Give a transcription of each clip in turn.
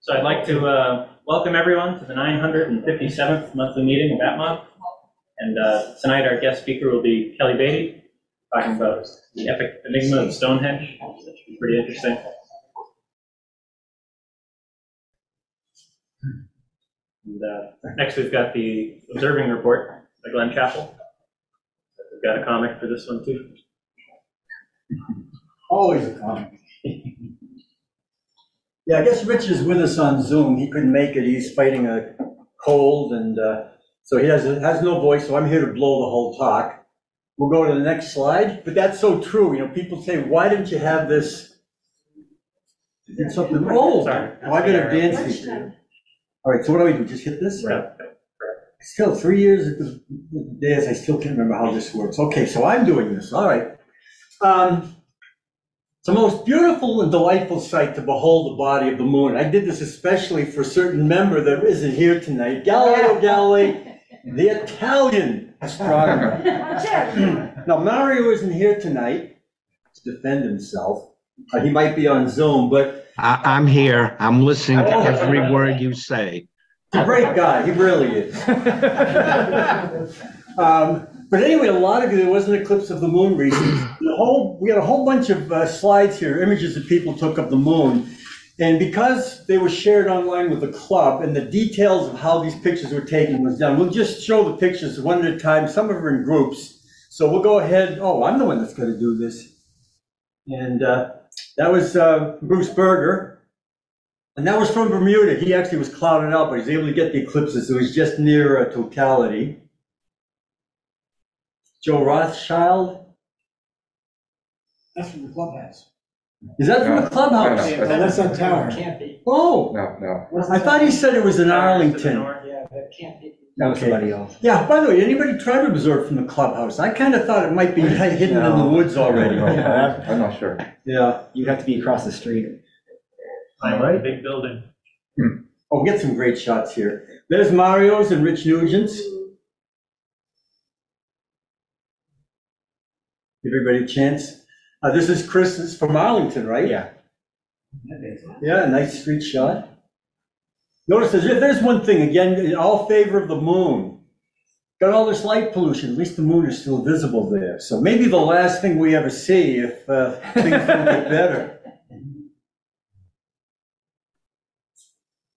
So I'd like to welcome everyone to the 957th monthly meeting of ATMoB. And tonight our guest speaker will be Kelly Beatty, talking about the epic Enigma of Stonehenge. That should be pretty interesting. And next we've got the observing report by Glenn Chappell. We've got a comic for this one too. Always a comic. Yeah, I guess Rich is with us on Zoom. He couldn't make it. He's fighting a cold, and so he has no voice, so I'm here to blow the whole talk. We'll go to the next slide, but that's so true. You know, people say, why didn't you have this? It's something, Sorry. I got a dance feature. All right, so what do we do? Just hit this? Right. Still 3 years at the days, I still can't remember how this works. Okay, so I'm doing this, all right. It's the most beautiful and delightful sight to behold the body of the moon. I did this especially for a certain member that isn't here tonight, Galileo Galilei, the Italian astronomer. Now, Mario isn't here tonight to defend himself. He might be on Zoom, but... I'm here. I'm listening to every word you say. He's a great guy. He really is. But anyway, a lot of you, there was an eclipse of the moon recently. We got a whole bunch of slides here, images that people took of the moon. And because they were shared online with the club and the details of how these pictures were taken was done, we'll just show the pictures one at a time. Some of them are in groups. So we'll go ahead. Oh, I'm the one that's going to do this. And that was Bruce Berger. And that was from Bermuda. He actually was clouded out, but he was able to get the eclipses. So it was just near totality. Joe Rothschild. That's from the clubhouse. Is that from the clubhouse? No, that's on Tower. Can't be. Oh. No. I thought he said it was in Arlington. Yeah, that can't be. That was somebody else. Yeah, by the way, anybody try to observe from the clubhouse? I kind of thought it might be hidden in the woods already. I'm not sure. Yeah. You'd have to be across the street. All right. Big building. Oh, get some great shots here. There's Mario's and Rich Nugent's. Give everybody a chance. This is Chris's from Arlington, right? Yeah. Yeah, nice street shot. Notice there's one thing, again, in all favor of the moon. Got all this light pollution, at least the moon is still visible there. So maybe the last thing we ever see if things don't get better.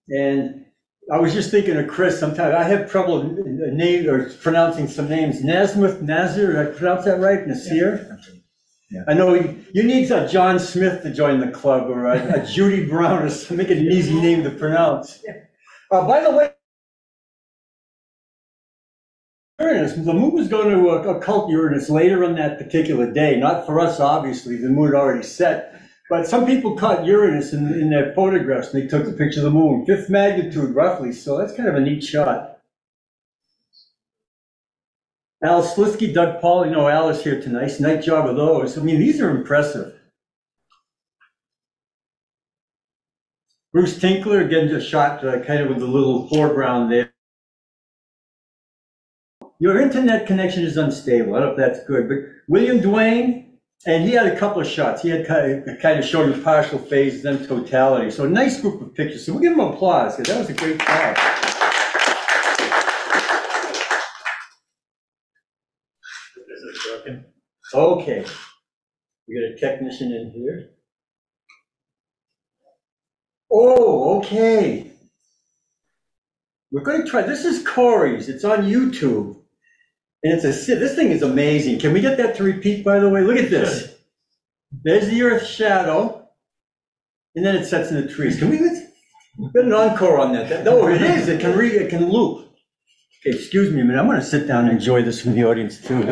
And I was just thinking of Chris, sometimes I have trouble pronouncing some names. Nasmith, Nazir, did I pronounce that right? Nasir? Yeah. I know you need John Smith to join the club, or a Judy Brown, or make it an easy name to pronounce. By the way, Uranus, the moon was going to occult Uranus later on that particular day. Not for us, obviously, the moon had already set. But some people caught Uranus in their photographs, and they took the picture of the moon, 5th magnitude roughly, so that's kind of a neat shot. Al Slisky, Doug Paul, you know, Al is here tonight. Nice job of those. I mean, these are impressive. Bruce Tinkler, again, just shot kind of with a little foreground there. Your internet connection is unstable. I don't know if that's good, but William Duane, and he had a couple of shots. He had kind of showed his partial phase, then totality. So a nice group of pictures. So we'll give him applause, because that was a great job. Okay, we got a technician in here. Oh, okay. We're going to try, this is Corey's, it's on YouTube. And this thing is amazing. Can we get that to repeat, by the way? Look at this. There's the Earth's shadow, and then it sets in the trees. Can we get an encore on that? No, it is, it can loop. Okay, excuse me a minute. I'm going to sit down and enjoy this from the audience too.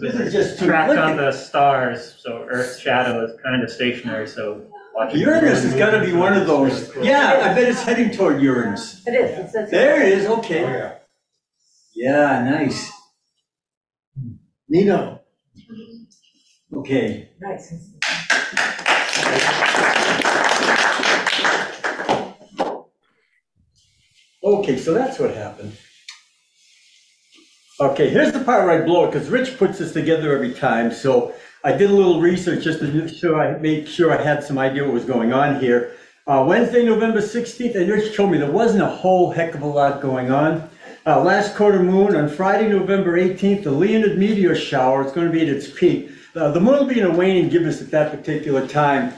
This is just tracked on the stars, so Earth's shadow is kind of stationary. So Uranus has got to be one of those. Yeah, I bet it's heading toward Uranus. It is. There it is. Okay. Yeah, nice. Nino. Okay. Nice. Okay, so that's what happened. Okay, here's the part where I blow it, because Rich puts this together every time. So I did a little research just to make sure I had some idea what was going on here. Wednesday, November 16th, and Rich told me there wasn't a whole heck of a lot going on. Last quarter moon on Friday, November 18th, the Leonid meteor shower is going to be at its peak. The moon will be in a waning gibbous at that particular time.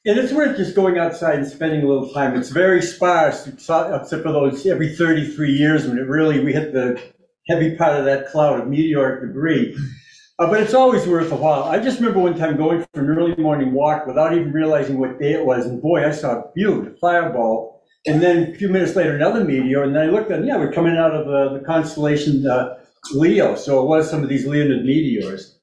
And it's worth just going outside and spending a little time. It's very sparse, except for those every 33 years when we hit the heavy part of that cloud of meteoric debris. But it's always worth a while. I just remember one time going for an early morning walk without even realizing what day it was. And boy, I saw a beautiful fireball. And then a few minutes later, another meteor. And then I looked at, we're coming out of the constellation Leo. So it was some of these Leonid meteors.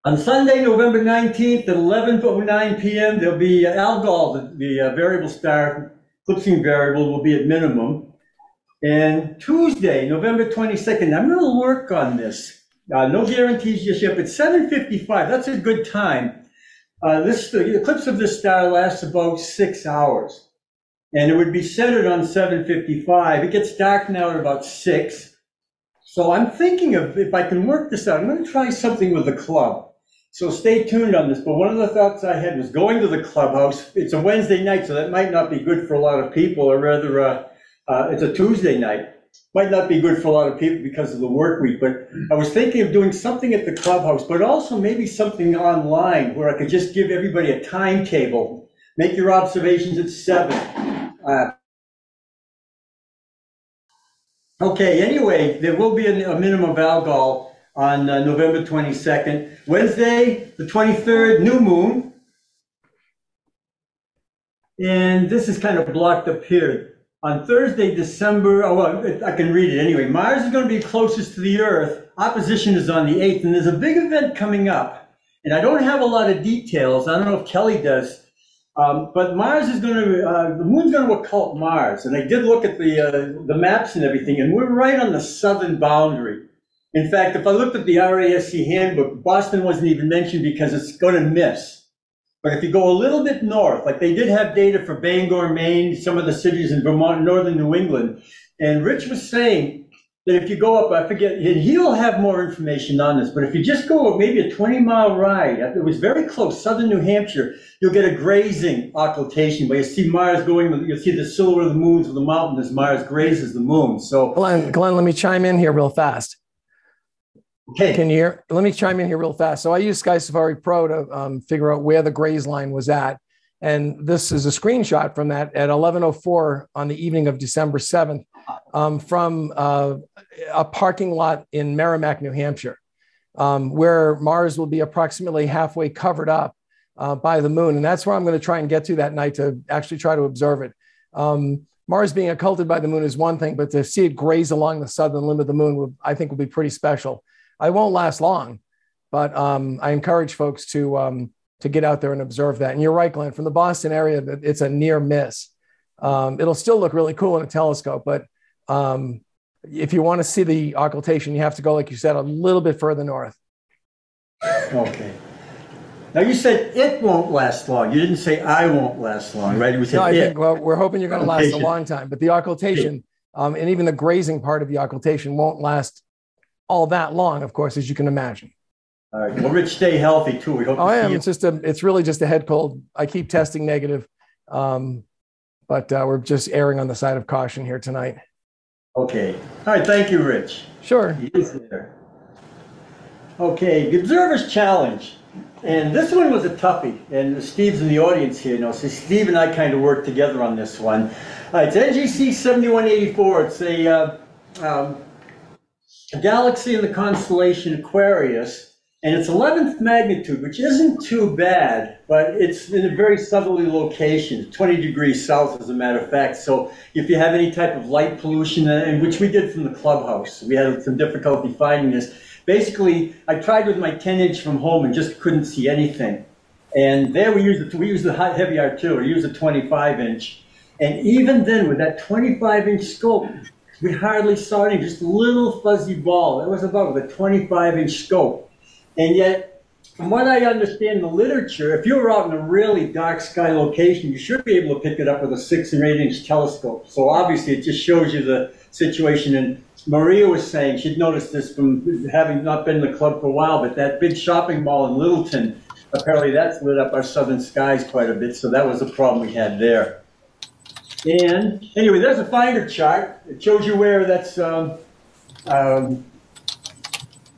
On Sunday, November 19th at 11:09 p.m., there'll be Algol, the variable star, eclipsing variable, will be at minimum. And Tuesday, November 22nd, I'm going to work on this. No guarantees just yet, but 7:55, that's a good time. The eclipse of this star lasts about 6 hours. And it would be centered on 7:55. It gets dark now at about 6. So I'm thinking of, if I can work this out, I'm going to try something with the club. So stay tuned on this, but one of the thoughts I had was going to the clubhouse. It's a Wednesday night, so that might not be good for a lot of people, or rather, it's a Tuesday night. Might not be good for a lot of people because of the work week, but I was thinking of doing something at the clubhouse, but also maybe something online where I could just give everybody a timetable. Make your observations at 7. Okay, anyway, there will be a minimum of Algol on November 22nd. Wednesday, the 23rd, new moon. And this is kind of blocked up here. On Thursday, December, I can read it anyway. Mars is going to be closest to the Earth. Opposition is on the 8th, and there's a big event coming up. And I don't have a lot of details. I don't know if Kelly does. But Mars is going to, the moon's going to occult Mars. And I did look at the maps and everything, and we're right on the southern boundary. In fact, if I looked at the RASC handbook, Boston wasn't even mentioned because it's going to miss. But if you go a little bit north, like they did have data for Bangor, Maine, some of the cities in Vermont, northern New England, and Rich was saying that if you go up, I forget, and he'll have more information on this, but if you just go maybe a 20-mile ride, it was very close, southern New Hampshire, you'll get a grazing occultation, but you see Mars going, you'll see the silhouette of the moons of the mountain as Mars grazes the moon. So, Glenn, let me chime in here real fast. Okay. Can you hear? Let me chime in here real fast. So I used Sky Safari Pro to figure out where the graze line was at. And this is a screenshot from that at 11:04 on the evening of December 7th from a parking lot in Merrimack, New Hampshire, where Mars will be approximately halfway covered up by the moon. And that's where I'm going to try and get to that night to actually try to observe it. Mars being occulted by the moon is one thing, but to see it graze along the southern limb of the moon, I think would be pretty special. I won't last long, but I encourage folks to get out there and observe that. And you're right, Glenn, from the Boston area, it's a near miss. It'll still look really cool in a telescope, but if you want to see the occultation, you have to go, like you said, a little bit further north. Okay. Now you said it won't last long. You didn't say I won't last long, right? We said no, I it. think, well, we're hoping you're going to last a long time, but the occultation and even the grazing part of the occultation won't last all that long, of course, as you can imagine. All right. Well, Rich, stay healthy too. We hope. I am. It's really just a head cold. I keep testing negative, but we're just erring on the side of caution here tonight. Okay. All right. Thank you, Rich. Sure. He is there. Okay. The Observer's Challenge, and this one was a toughie. And Steve's in the audience here, so Steve and I kind of worked together on this one. It's NGC 7184. It's a galaxy in the constellation Aquarius, and it's 11th magnitude, which isn't too bad, but it's in a very southerly location, 20 degrees south, as a matter of fact. So if you have any type of light pollution, and which we did from the clubhouse, we had some difficulty finding this. Basically, I tried with my 10-inch from home and just couldn't see anything. And there we used the heavy artillery, we used a 25-inch. And even then, with that 25-inch scope, we hardly saw any, just a little fuzzy ball. That was about with a 25-inch scope. And yet, from what I understand in the literature, if you were out in a really dark sky location, you should be able to pick it up with a 6 and 8-inch telescope. So obviously, it just shows you the situation. And Maria was saying, she'd noticed this from having not been in the club for a while, but that big shopping mall in Littleton, apparently that's lit up our southern skies quite a bit, so that was a problem we had there. And anyway, there's a finder chart. It shows you where that's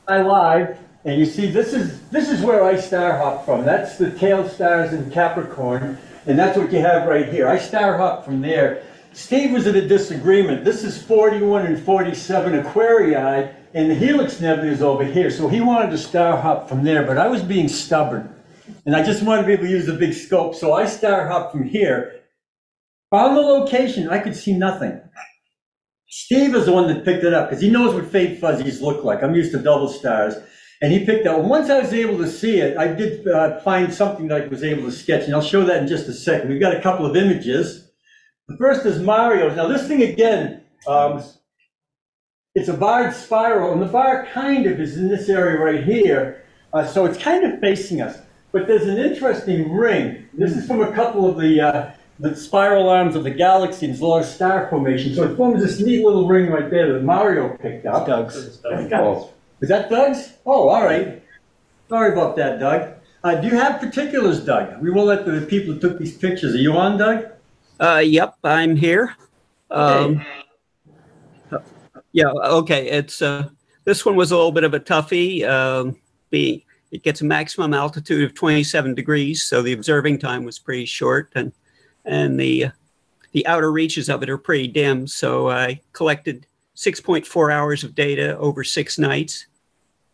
I live, and you see this is where I star hop from. That's the tail stars in Capricorn, and that's what you have right here. I star hop from there. Steve was at a disagreement. This is 41 and 47 Aquarii, and the Helix Nebula is over here. So he wanted to star hop from there, but I was being stubborn, and I just wanted to be able to use a big scope. So I star hop from here. On the location, I could see nothing. Steve is the one that picked it up because he knows what fade fuzzies look like. I'm used to double stars. And he picked up. Once I was able to see it, I did find something that I was able to sketch, and I'll show that in just a second. We've got a couple of images. The first is Mario's. Now this thing again, it's a barred spiral, and the bar kind of is in this area right here. So it's kind of facing us. But there's an interesting ring. This is from a couple of the spiral arms of the galaxy. There's a lot of star formation. So it forms this neat little ring right there that Mario picked up. Doug's. Is that Doug's? Oh, all right. Sorry about that, Doug. Do you have particulars, Doug? We will let the people who took these pictures. Are you on, Doug? Yep, I'm here. Okay. Yeah, okay. It's this one was a little bit of a toughie. It gets a maximum altitude of 27 degrees, so the observing time was pretty short, and the outer reaches of it are pretty dim. So I collected 6.4 hours of data over 6 nights.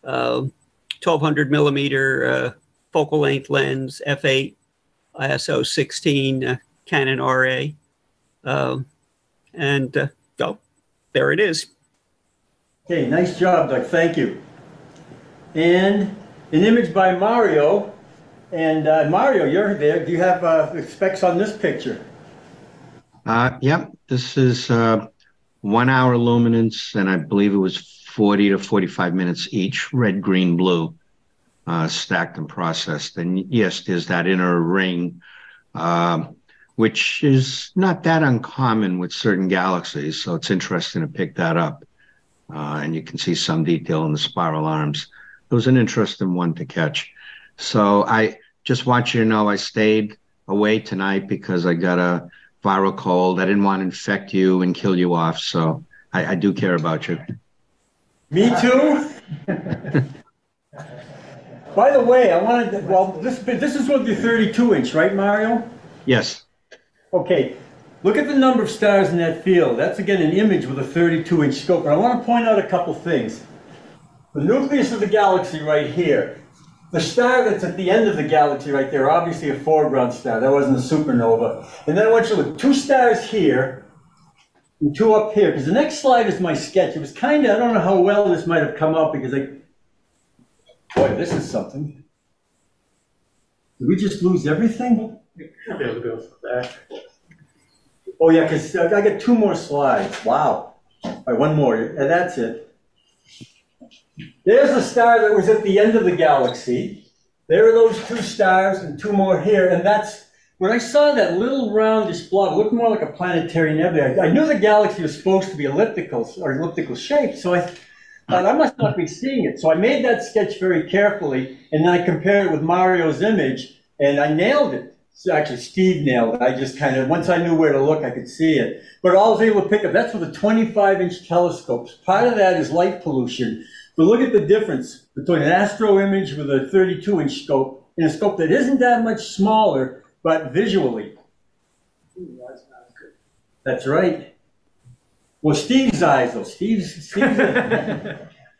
1200 millimeter focal length lens, f8, ISO 16, Canon RA, and there it is. Okay, nice job, Doug. Thank you. And an image by Mario. And Mario, you're there. Do you have specs on this picture? Yep, this is 1 hour luminance, and I believe it was 40 to 45 minutes each, red, green, blue, stacked and processed. And yes, there's that inner ring, which is not that uncommon with certain galaxies. So it's interesting to pick that up. And you can see some detail in the spiral arms. It was an interesting one to catch. So I just want you to know I stayed away tonight because I got a viral cold. I didn't want to infect you and kill you off. So I do care about you. Me too. By the way, I wanted to, well, this is what the 32-inch, right, Mario? Yes. Okay. Look at the number of stars in that field. That's, again, an image with a 32-inch scope. And I want to point out a couple things. The nucleus of the galaxy right here. The star that's at the end of the galaxy right there, obviously a foreground star. That wasn't a supernova. And then I want you to look, 2 stars here and 2 up here. Because the next slide is my sketch. It was kind of, I don't know how well this might have come out because boy, this is something. Did we just lose everything? I'll be able to go back. Oh yeah, because I got 2 more slides. Wow. All right, 1 more, and that's it. There's a star that was at the end of the galaxy. There are those 2 stars and 2 more here, and that's, when I saw that little roundish blob, it looked more like a planetary nebula. I knew the galaxy was supposed to be elliptical shape, so I thought I must not be seeing it. So I made that sketch very carefully, and then I compared it with Mario's image, and I nailed it. So actually, Steve nailed it. I just kind of, once I knew where to look, I could see it. But all I was able to pick up, that's with a 25-inch telescope. Part of that is light pollution. But look at the difference between an astro image with a 32-inch scope and a scope that isn't that much smaller, but visually. That's right. Well, Steve's eyes, though. Steve's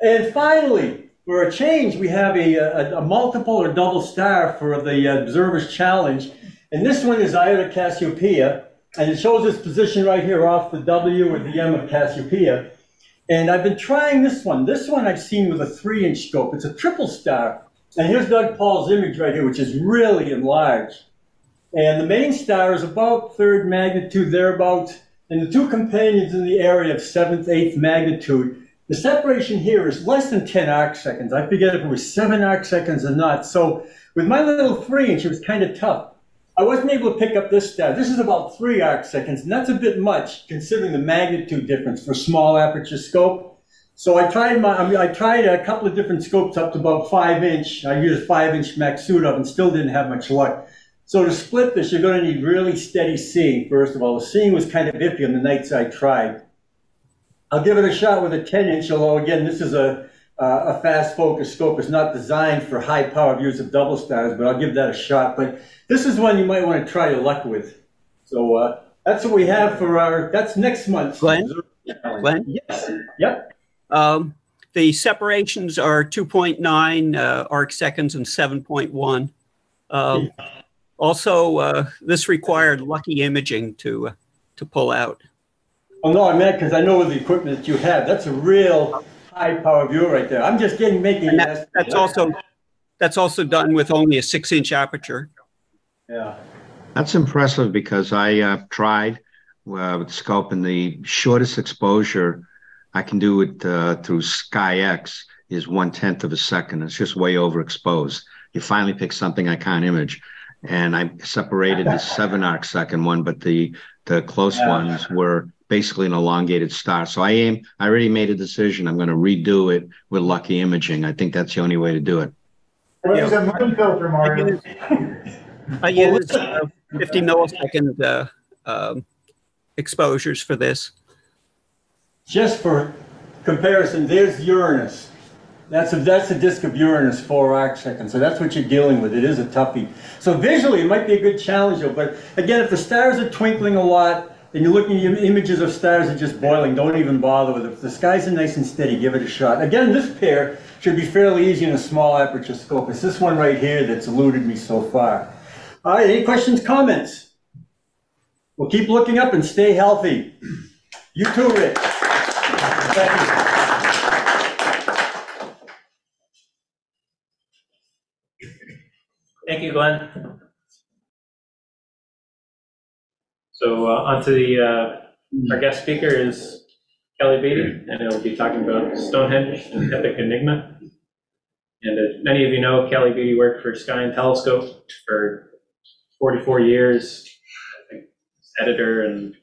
And finally, for a change, we have a multiple or double star for the Observer's Challenge. And this one is Iota Cassiopeia, and it shows its position right here off the W or the M of Cassiopeia. And I've been trying this one. This one I've seen with a 3-inch scope. It's a triple star. And here's Doug Paul's image right here, which is really enlarged. And the main star is about 3rd magnitude, thereabouts. And the 2 companions in the area of 7th, 8th magnitude. The separation here is less than 10 arc seconds. I forget if it was 7 arc seconds or not. So with my little 3-inch, it was kind of tough. I wasn't able to pick up this star. This is about 3 arc seconds, and that's a bit much considering the magnitude difference for small aperture scope. So I tried a couple of different scopes up to about 5-inch. I used 5-inch Maxuda and still didn't have much luck. So to split this, you're going to need really steady seeing, first of all. The seeing was kind of iffy on the nights I tried. I'll give it a shot with a 10-inch, although again, this is a fast focus scope. It's not designed for high power views of double stars, but I'll give that a shot. But this is one you might want to try your luck with. So that's what we have for that's next month. Glenn? Yes. Yep. The separations are 2.9 arc seconds and 7.1. Also, this required lucky imaging to pull out. Oh no, I meant because I know with the equipment that you have, that's a real high power view right there. I'm just making and that's also done with only a 6-inch aperture. Yeah. That's impressive because I tried with the scope, and the shortest exposure I can do it through SkyX is 1/10 of a second. It's just way overexposed. You finally pick something I can't image. And I separated the 7 arc second one, but the close ones were basically an elongated star. So I already made a decision. I'm going to redo it with lucky imaging. I think that's the only way to do it. What is a moon filter, Mario? I use 50 millisecond exposures for this. Just for comparison, there's Uranus. That's a disk of Uranus, 4 arc seconds. So that's what you're dealing with. It is a toughie. So visually, it might be a good challenge, though. But again, if the stars are twinkling a lot, and you're looking at images of stars that are just boiling, don't even bother with it. If the skies are nice and steady, give it a shot. Again, this pair should be fairly easy in a small aperture scope. It's this one right here that's eluded me so far. All right, any questions, comments? Well, keep looking up and stay healthy. You too, Rich. Thank you. Thank you, Glenn. So on to our guest speaker is Kelly Beatty, and he'll be talking about Stonehenge and epic Enigma. And as many of you know, Kelly Beatty worked for Sky and Telescope for 44 years, I think, as editor and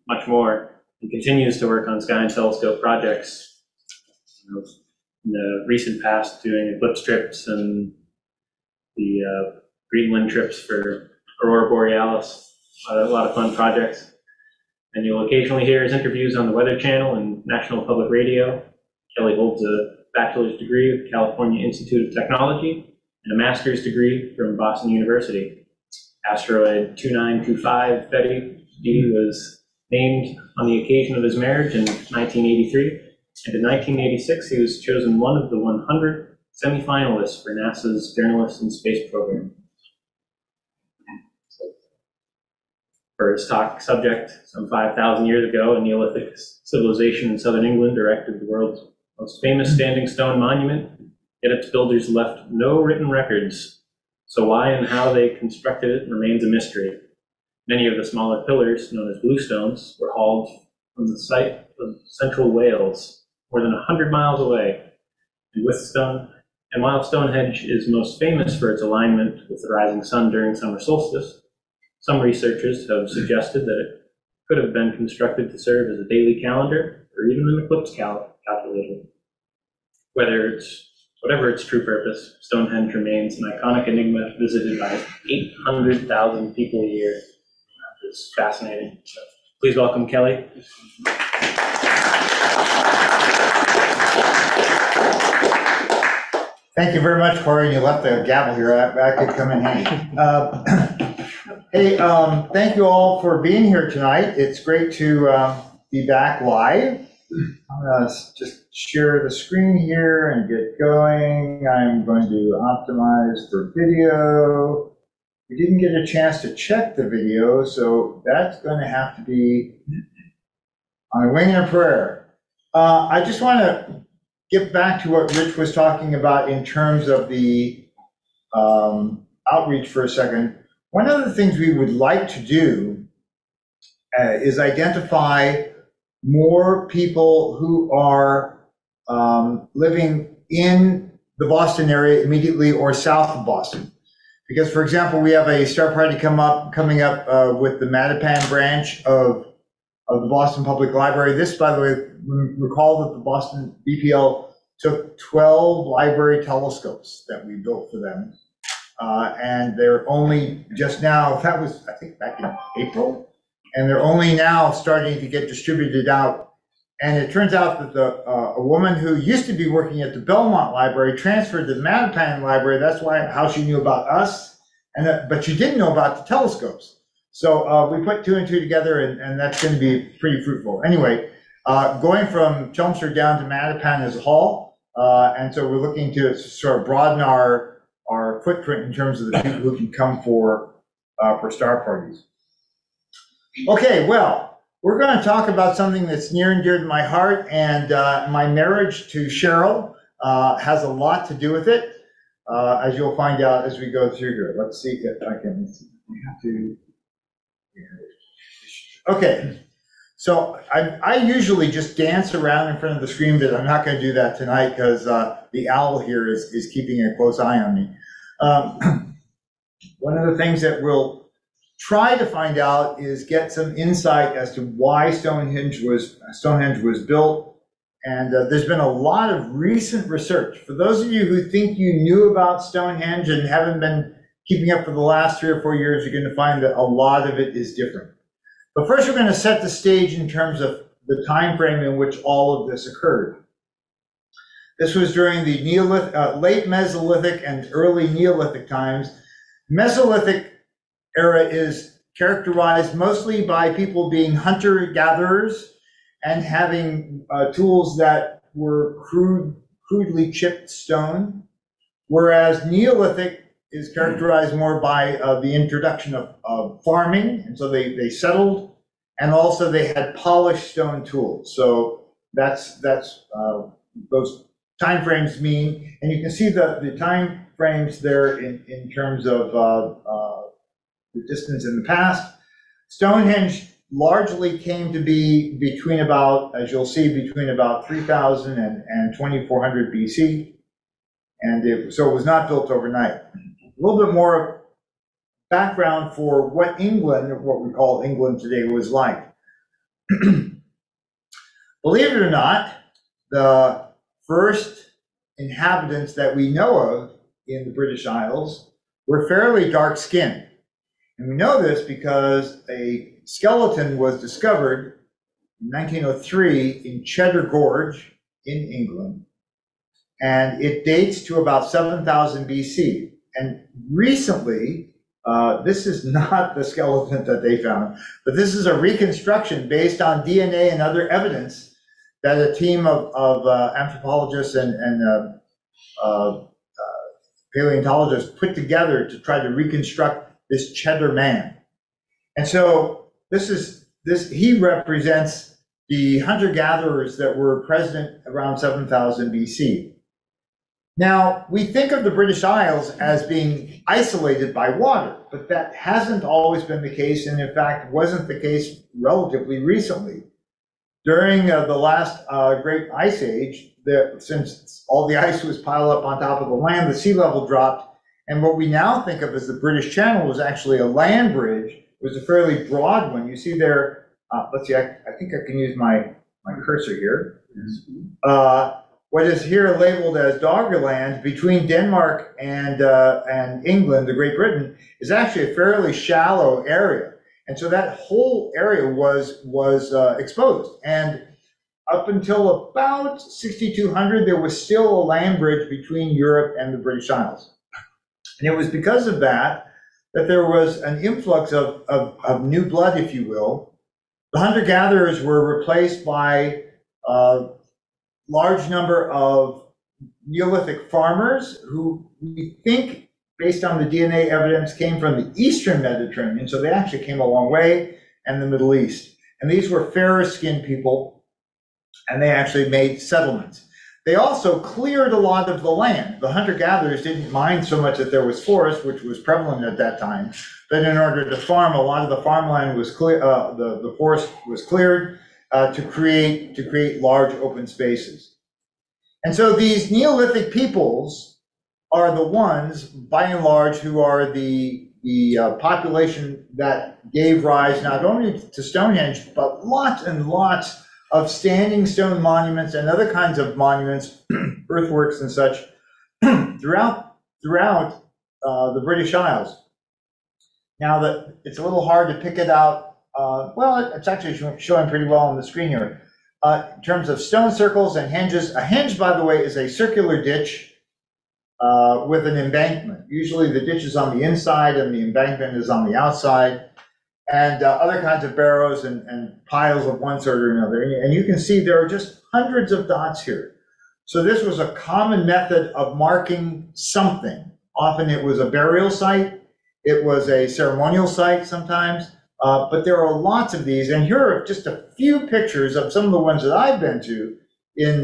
much more, and continues to work on Sky and Telescope projects. You know, in the recent past, doing eclipse trips and the Greenland trips for Aurora Borealis. A lot of fun projects. And you'll occasionally hear his interviews on the Weather Channel and National Public Radio. Kelly holds a bachelor's degree with California Institute of Technology and a master's degree from Boston University. Asteroid 2925 Beatty was named on the occasion of his marriage in 1983. And in 1986, he was chosen one of the 100 semifinalists for NASA's Journalists in Space program. For his talk subject, some 5,000 years ago, a Neolithic civilization in southern England erected the world's most famous standing stone monument, yet its builders left no written records. So why and how they constructed it remains a mystery. Many of the smaller pillars, known as bluestones, were hauled from the site of central Wales, more than 100 miles away. And while Stonehenge is most famous for its alignment with the rising sun during summer solstice, some researchers have suggested that it could have been constructed to serve as a daily calendar or even an eclipse calculator. Whatever its true purpose, Stonehenge remains an iconic enigma visited by 800,000 people a year. It's fascinating. So please welcome Kelly. Thank you very much, Corey. You left the gavel here. That could come in handy. Hey, thank you all for being here tonight. It's great to be back live. I'm going to just share the screen here and get going. I'm going to optimize for video. We didn't get a chance to check the video, so that's going to have to be on a wing and a prayer. I just want to get back to what Rich was talking about in terms of the outreach for a second. One of the things we would like to do is identify more people who are living in the Boston area immediately or south of Boston. Because, for example, we have a star party coming up with the Mattapan branch of of the Boston Public Library. This, by the way, recall that the Boston BPL took 12 library telescopes that we built for them. And they're only just now, that was, I think, back in April, and they're only now starting to get distributed out. And it turns out that a woman who used to be working at the Belmont Library transferred to the Mattapan Library. That's how she knew about us, but she didn't know about the telescopes. So we put two and two together, and that's going to be pretty fruitful. Anyway, going from Chelmsford down to Mattapan is a haul, and so we're looking to sort of broaden our footprint in terms of the people who can come for star parties. Okay, well, we're going to talk about something that's near and dear to my heart, and my marriage to Cheryl has a lot to do with it, as you'll find out as we go through here. Let's see if I can. We have to. Okay, so I usually just dance around in front of the screen, but I'm not going to do that tonight because the owl here is keeping a close eye on me. One of the things that we'll try to find out is get some insight as to why Stonehenge was built. And there's been a lot of recent research. For those of you who think you knew about Stonehenge and haven't been keeping up for the last 3 or 4 years, you're going to find that a lot of it is different. But first, we're going to set the stage in terms of the time frame in which all of this occurred. This was during the late Mesolithic and early Neolithic times. Mesolithic era is characterized mostly by people being hunter-gatherers and having tools that were crudely chipped stone, whereas Neolithic is characterized more by the introduction of farming, and so they settled, and also they had polished stone tools. So that's those time frames mean, and you can see the time frames there in terms of the distance in the past. Stonehenge largely came to be between about, as you'll see, between about 3000 and 2400 BC, and so it was not built overnight. A little bit more background for what England, or what we call England today, was like. Believe it or not, the first inhabitants that we know of in the British Isles were fairly dark-skinned. And we know this because a skeleton was discovered in 1903 in Cheddar Gorge in England, and it dates to about 7000 BC. And recently, this is not the skeleton that they found, but this is a reconstruction based on DNA and other evidence that a team of anthropologists and paleontologists put together to try to reconstruct this Cheddar man. And so he represents the hunter-gatherers that were present around 7000 BC. Now, we think of the British Isles as being isolated by water, but that hasn't always been the case, and in fact wasn't the case relatively recently. During the last Great Ice Age, since all the ice was piled up on top of the land, the sea level dropped, and what we now think of as the British Channel was actually a land bridge. It was a fairly broad one. You see there, let's see, I think I can use my cursor here. What is here labeled as Doggerland between Denmark and England, the Great Britain, is actually a fairly shallow area. And so that whole area was exposed. And up until about 6200, there was still a land bridge between Europe and the British Isles. And it was because of that there was an influx of new blood, if you will. The hunter-gatherers were replaced by large number of Neolithic farmers who we think, based on the DNA evidence, came from the Eastern Mediterranean. So they actually came a long way, and the Middle East. And these were fairer-skinned people, and they actually made settlements. They also cleared a lot of the land. The hunter-gatherers didn't mind so much that there was forest, which was prevalent at that time, but in order to farm, a lot of the farmland was clear, the forest was cleared, to create large open spaces. And so these Neolithic peoples are the ones, by and large, who are the population that gave rise not only to Stonehenge, but lots and lots of standing stone monuments and other kinds of monuments, earthworks and such, throughout the British Isles. Now that it's a little hard to pick it out, well, it's actually showing pretty well on the screen here. In terms of stone circles and henges, a henge, by the way, is a circular ditch with an embankment. Usually the ditch is on the inside and the embankment is on the outside, and other kinds of barrows and piles of one sort or another. And you can see there are just hundreds of dots here. So this was a common method of marking something. Often it was a burial site, it was a ceremonial site sometimes, but there are lots of these. And here are just a few pictures of some of the ones that I've been to in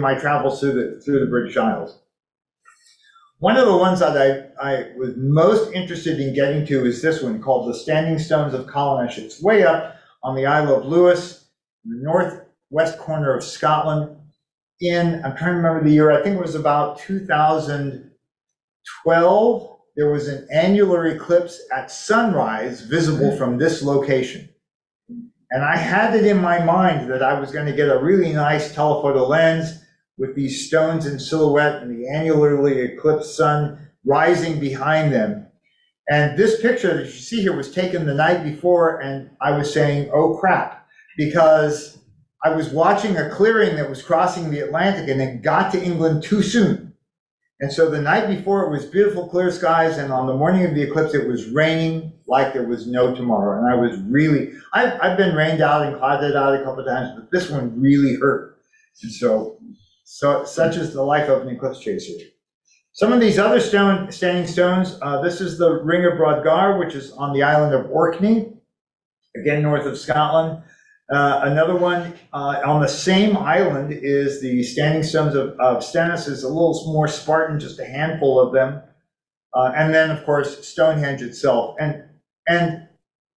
my travels through the British Isles. One of the ones that I was most interested in getting to is this one called the Standing Stones of Colinish. It's way up on the Isle of Lewis, in the northwest corner of Scotland. I'm trying to remember the year, I think it was about 2012. There was an annular eclipse at sunrise visible from this location. And I had it in my mind that I was going to get a really nice telephoto lens with these stones in silhouette and the annularly eclipsed sun rising behind them. And this picture that you see here was taken the night before, and I was saying, oh crap, because I was watching a clearing that was crossing the Atlantic and it got to England too soon. And so the night before it was beautiful clear skies, and on the morning of the eclipse it was raining like there was no tomorrow. And I was really, I've been rained out and clouded out a couple of times, but this one really hurt. And so such is the life of an eclipse chaser. Some of these other standing stones, this is the Ring of Brodgar, which is on the island of Orkney, again north of Scotland. Another one on the same island is the Standing Stones of Stennis. Is a little more Spartan, just a handful of them. And then, of course, Stonehenge itself. And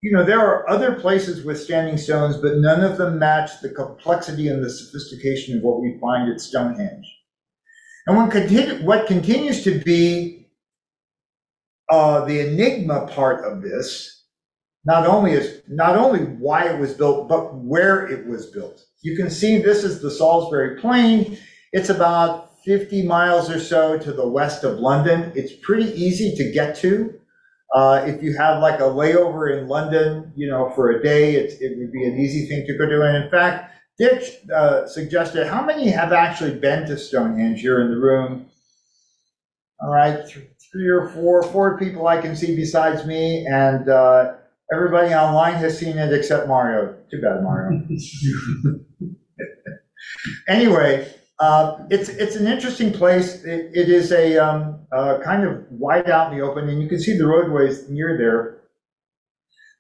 you know, there are other places with standing stones, but none of them match the complexity and the sophistication of what we find at Stonehenge. And what continues to be the enigma part of this, not only why it was built, but where it was built. You can see this is the Salisbury Plain. It's about 50 miles or so to the west of London. It's pretty easy to get to. If you have like a layover in London, you know, for a day, it would be an easy thing to go do. And in fact, Dick suggested, how many have actually been to Stonehenge here in the room? All right, three or four people I can see besides me, and everybody online has seen it except Mario. Too bad, Mario. Anyway, it's an interesting place. It is a kind of wide out in the open, and you can see the roadways near there.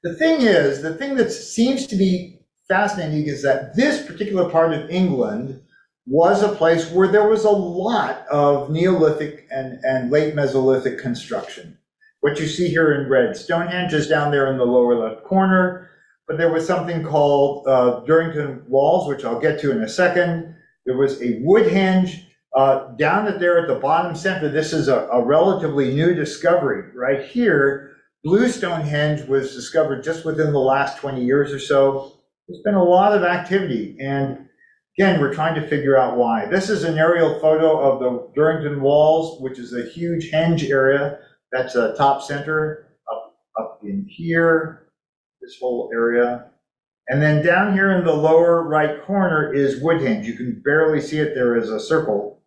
The thing that seems to be fascinating is that this particular part of England was a place where there was a lot of Neolithic and late Mesolithic construction. What you see here in red, Stonehenge is down there in the lower left corner, but there was something called Durrington Walls, which I'll get to in a second. There was a Woodhenge down there at the bottom center. This is a relatively new discovery right here. Blue Stonehenge was discovered just within the last 20 years or so. There's been a lot of activity, and again, we're trying to figure out why. This is an aerial photo of the Durrington Walls, which is a huge henge area. That's a top center up in here, this whole area. And then down here in the lower right corner is Woodhenge. You can barely see it there as a circle.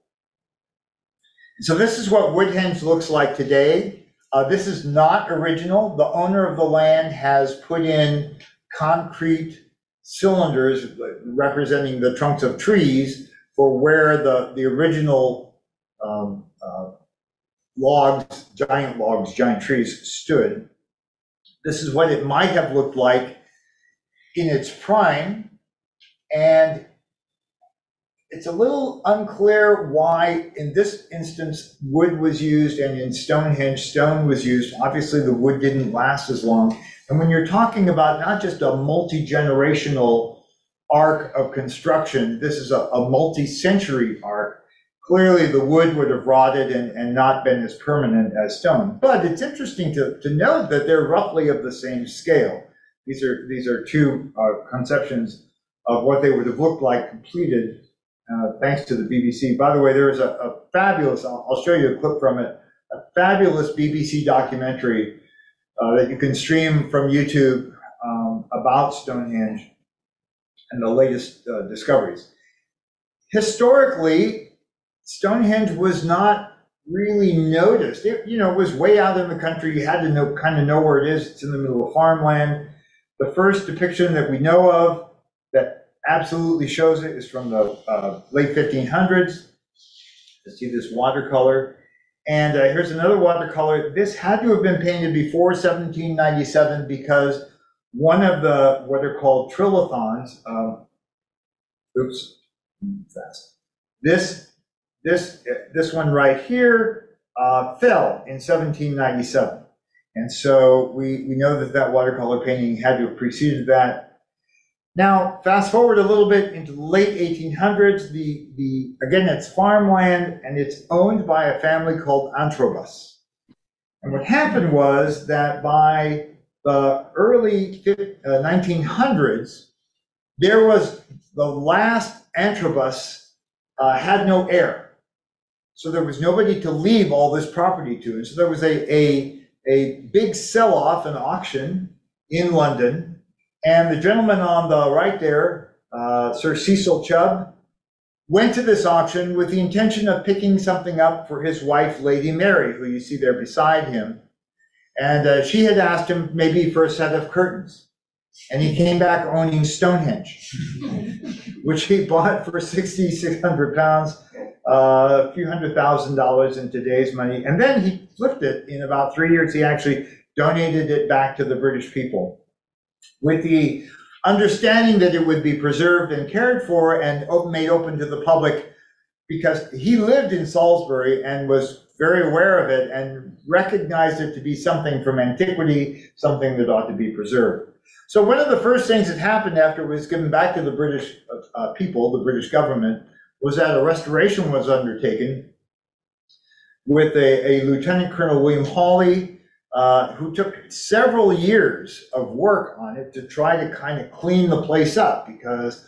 So this is what Woodhenge looks like today. This is not original. The owner of the land has put in concrete cylinders representing the trunks of trees for where the original giant trees stood. This is what it might have looked like in its prime, and it's a little unclear why in this instance wood was used and in Stonehenge stone was used. Obviously the wood didn't last as long. And when you're talking about not just a multi-generational arc of construction, this is a multi-century arc. clearly the wood would have rotted and not been as permanent as stone. But it's interesting to note that they're roughly of the same scale. These are two conceptions of what they would have looked like completed, thanks to the BBC. By the way, there is a fabulous, I'll show you a clip from it, a fabulous BBC documentary that you can stream from YouTube about Stonehenge and the latest discoveries. Historically, Stonehenge was not really noticed. It, was way out in the country. You had to kind of know where it is. It's in the middle of farmland. The first depiction that we know of that absolutely shows it is from the late 1500s. You see this watercolor. And here's another watercolor. This had to have been painted before 1797 because one of the, what are called trilithons, this one right here fell in 1797. And so we know that watercolor painting had to have preceded that. Now, fast forward a little bit into the late 1800s, again, it's farmland and it's owned by a family called Antrobus. And what happened was that by the early 1900s, there was the last Antrobus had no heir. So there was nobody to leave all this property to. And so there was a big sell-off, an auction in London. And the gentleman on the right there, Sir Cecil Chubb, went to this auction with the intention of picking something up for his wife, Lady Mary, who you see there beside him. And she had asked him maybe for a set of curtains. And he came back owning Stonehenge, which he bought for £6,600, a few $100,000 in today's money. And then he flipped it in about 3 years. He actually donated it back to the British people, with the understanding that it would be preserved and cared for and made open to the public, because he lived in Salisbury and was very aware of it and recognized it to be something from antiquity, something that ought to be preserved. So one of the first things that happened after it was given back to the British people, the British government, was that a restoration was undertaken with a Lieutenant Colonel William Hawley, who took several years of work on it to try to kind of clean the place up. Because,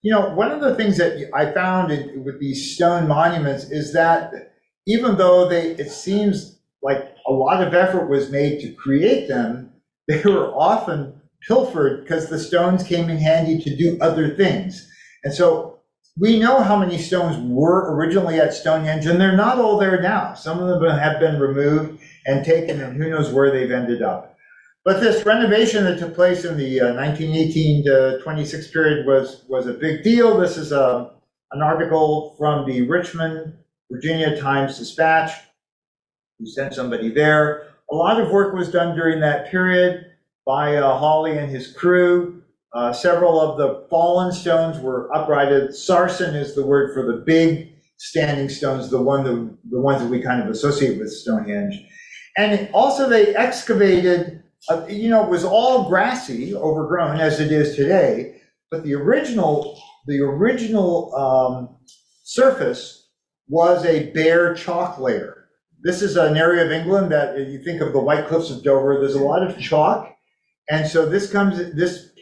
one of the things that I found with these stone monuments is that even though it seems like a lot of effort was made to create them, they were often pilfered because the stones came in handy to do other things. And so we know how many stones were originally at Stonehenge, and they're not all there now. Some of them have been removed and taken, and who knows where they've ended up. But this renovation that took place in the 1918 to 26 period was a big deal. This is an article from the Richmond, Virginia Times-Dispatch, who sent somebody there. A lot of work was done during that period by Hawley and his crew. Several of the fallen stones were uprighted. Sarsen is the word for the big standing stones, the ones that we kind of associate with Stonehenge. And also they excavated, it was all grassy, overgrown as it is today, but the original surface was a bare chalk layer. This is an area of England that, if you think of the White Cliffs of Dover, there's a lot of chalk. And so this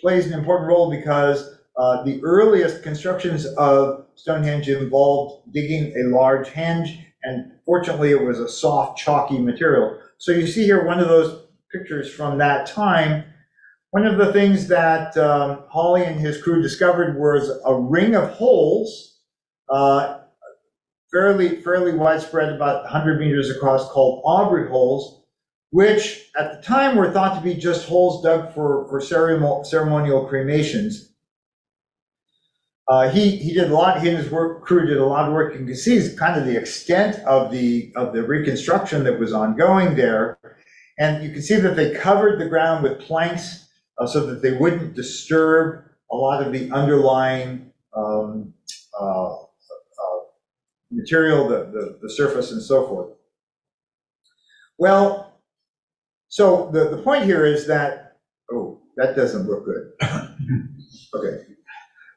plays an important role because the earliest constructions of Stonehenge involved digging a large henge, and fortunately it was a soft, chalky material. So you see here one of those pictures from that time. One of the things that Hawley and his crew discovered was a ring of holes, fairly widespread, about 100 meters across, called Aubrey holes, which at the time were thought to be just holes dug for ceremonial cremations. He did a lot. He and his crew did a lot of work. You can see kind of the extent of the reconstruction that was ongoing there, and you can see that they covered the ground with planks so that they wouldn't disturb a lot of the underlying material, the surface, and so forth. Well, so the point here is that, oh, that doesn't look good. Okay.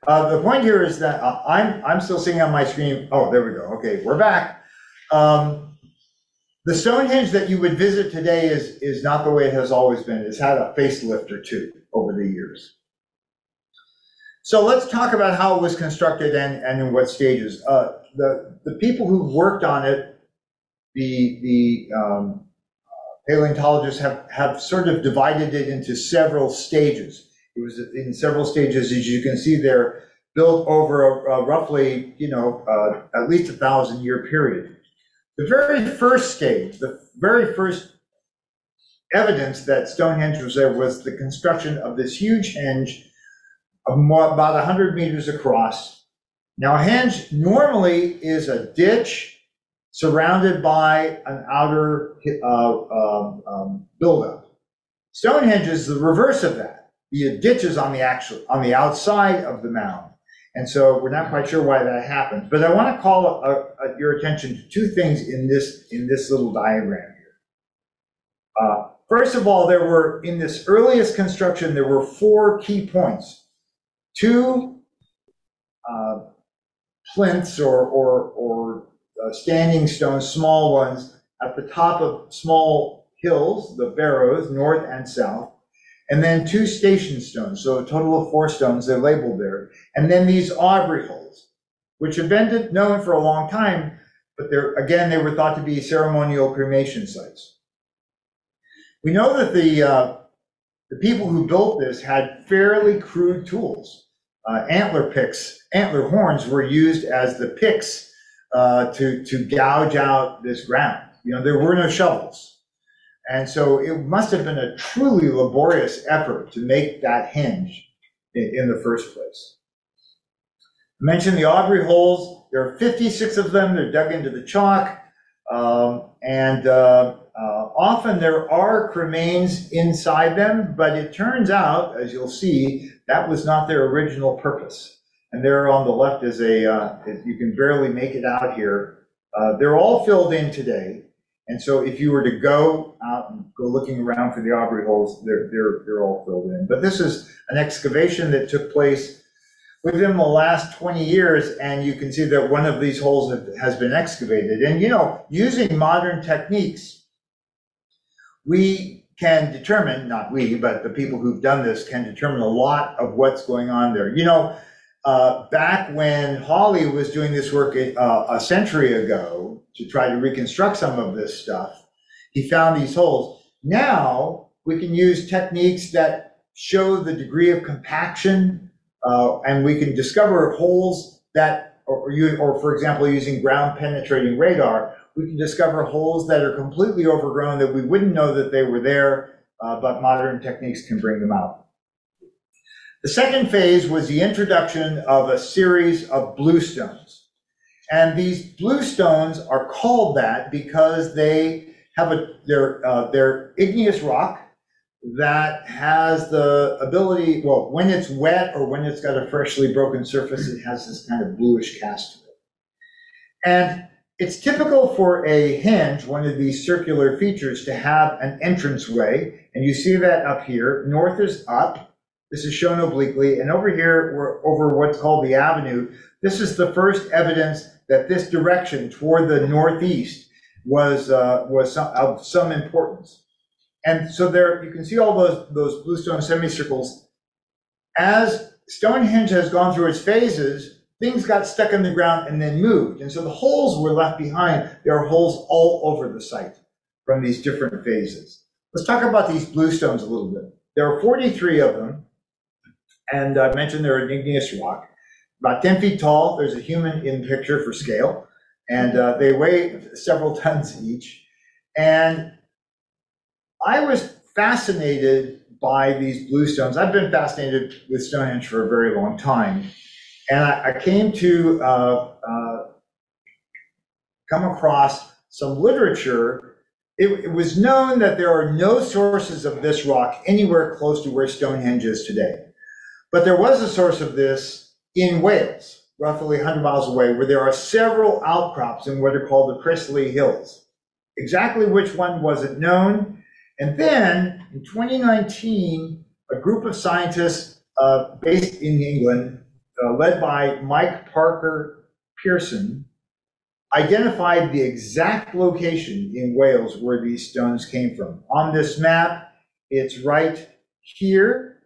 The point here is that I'm still seeing on my screen. Oh, there we go. Okay, we're back. The Stonehenge that you would visit today is not the way it has always been. It's had a facelift or two over the years. So let's talk about how it was constructed and in what stages. The people who worked on it, the paleontologists have sort of divided it into several stages. It was in several stages, as you can see there, built over a roughly, at least 1,000-year period. The very first stage, the very first evidence that Stonehenge was there was the construction of this huge henge of about 100 meters across. Now, a henge normally is a ditch surrounded by an outer buildup. Stonehenge is the reverse of that. The ditch is on the outside of the mound. And so we're not quite sure why that happens. But I want to call your attention to two things in this little diagram here. First of all, in this earliest construction, there were 4 key points. 2 plinths or standing stones, small ones, at the top of small hills, the barrows, north and south, and then 2 station stones, so a total of 4 stones, they're labeled there. And then these Aubrey holes, which have been known for a long time, but they were thought to be ceremonial cremation sites. We know that the people who built this had fairly crude tools. Antler picks, antler horns were used as the picks to gouge out this ground. There were no shovels. And so it must have been a truly laborious effort to make that henge in the first place. I mentioned the Aubrey holes. There are 56 of them. They're dug into the chalk. Often there are cremains inside them, but it turns out, as you'll see, that was not their original purpose. And there on the left is you can barely make it out here. They're all filled in today. And so if you were to go out and go looking around for the Aubrey holes, they're all filled in. But this is an excavation that took place within the last 20 years, and you can see that one of these holes has been excavated. And using modern techniques, we can determine, not we, but the people who've done this can determine a lot of what's going on there. Back when Hawley was doing this work a century ago to try to reconstruct some of this stuff, he found these holes. Now we can use techniques that show the degree of compaction, and we can discover holes that, or for example, using ground penetrating radar, we can discover holes that are completely overgrown that we wouldn't know that they were there, but modern techniques can bring them out. The second phase was the introduction of a series of bluestones. And these bluestones are called that because they have they're igneous rock that has the ability, well, when it's wet or when it's got a freshly broken surface, it has this kind of bluish cast to it. And it's typical for a henge, one of these circular features, to have an entranceway. And you see that up here. North is up. This is shown obliquely. And over here, we're over what's called the avenue. This is the first evidence that this direction toward the northeast was of some importance. And so there, you can see all those bluestone semicircles. As Stonehenge has gone through its phases, things got stuck in the ground and then moved. And so the holes were left behind. There are holes all over the site from these different phases. Let's talk about these bluestones a little bit. There are 43 of them. And I mentioned they're an igneous rock. About 10 feet tall. There's a human in the picture for scale. And they weigh several tons each. And I was fascinated by these bluestones. I've been fascinated with Stonehenge for a very long time. And I came to come across some literature. It was known that there are no sources of this rock anywhere close to where Stonehenge is today. But there was a source of this in Wales, roughly 100 miles away, where there are several outcrops in what are called the Priestley Hills. Exactly which one wasn't known. And then in 2019, a group of scientists based in England, led by Mike Parker Pearson, identified the exact location in Wales where these stones came from. On this map, it's right here,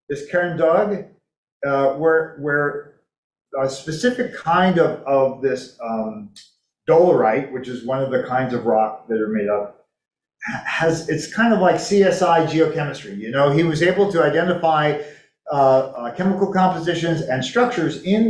this Cairndog, where a specific kind of this dolerite, which is one of the kinds of rock that are made up, it's kind of like CSI geochemistry. You know, he was able to identify chemical compositions and structures in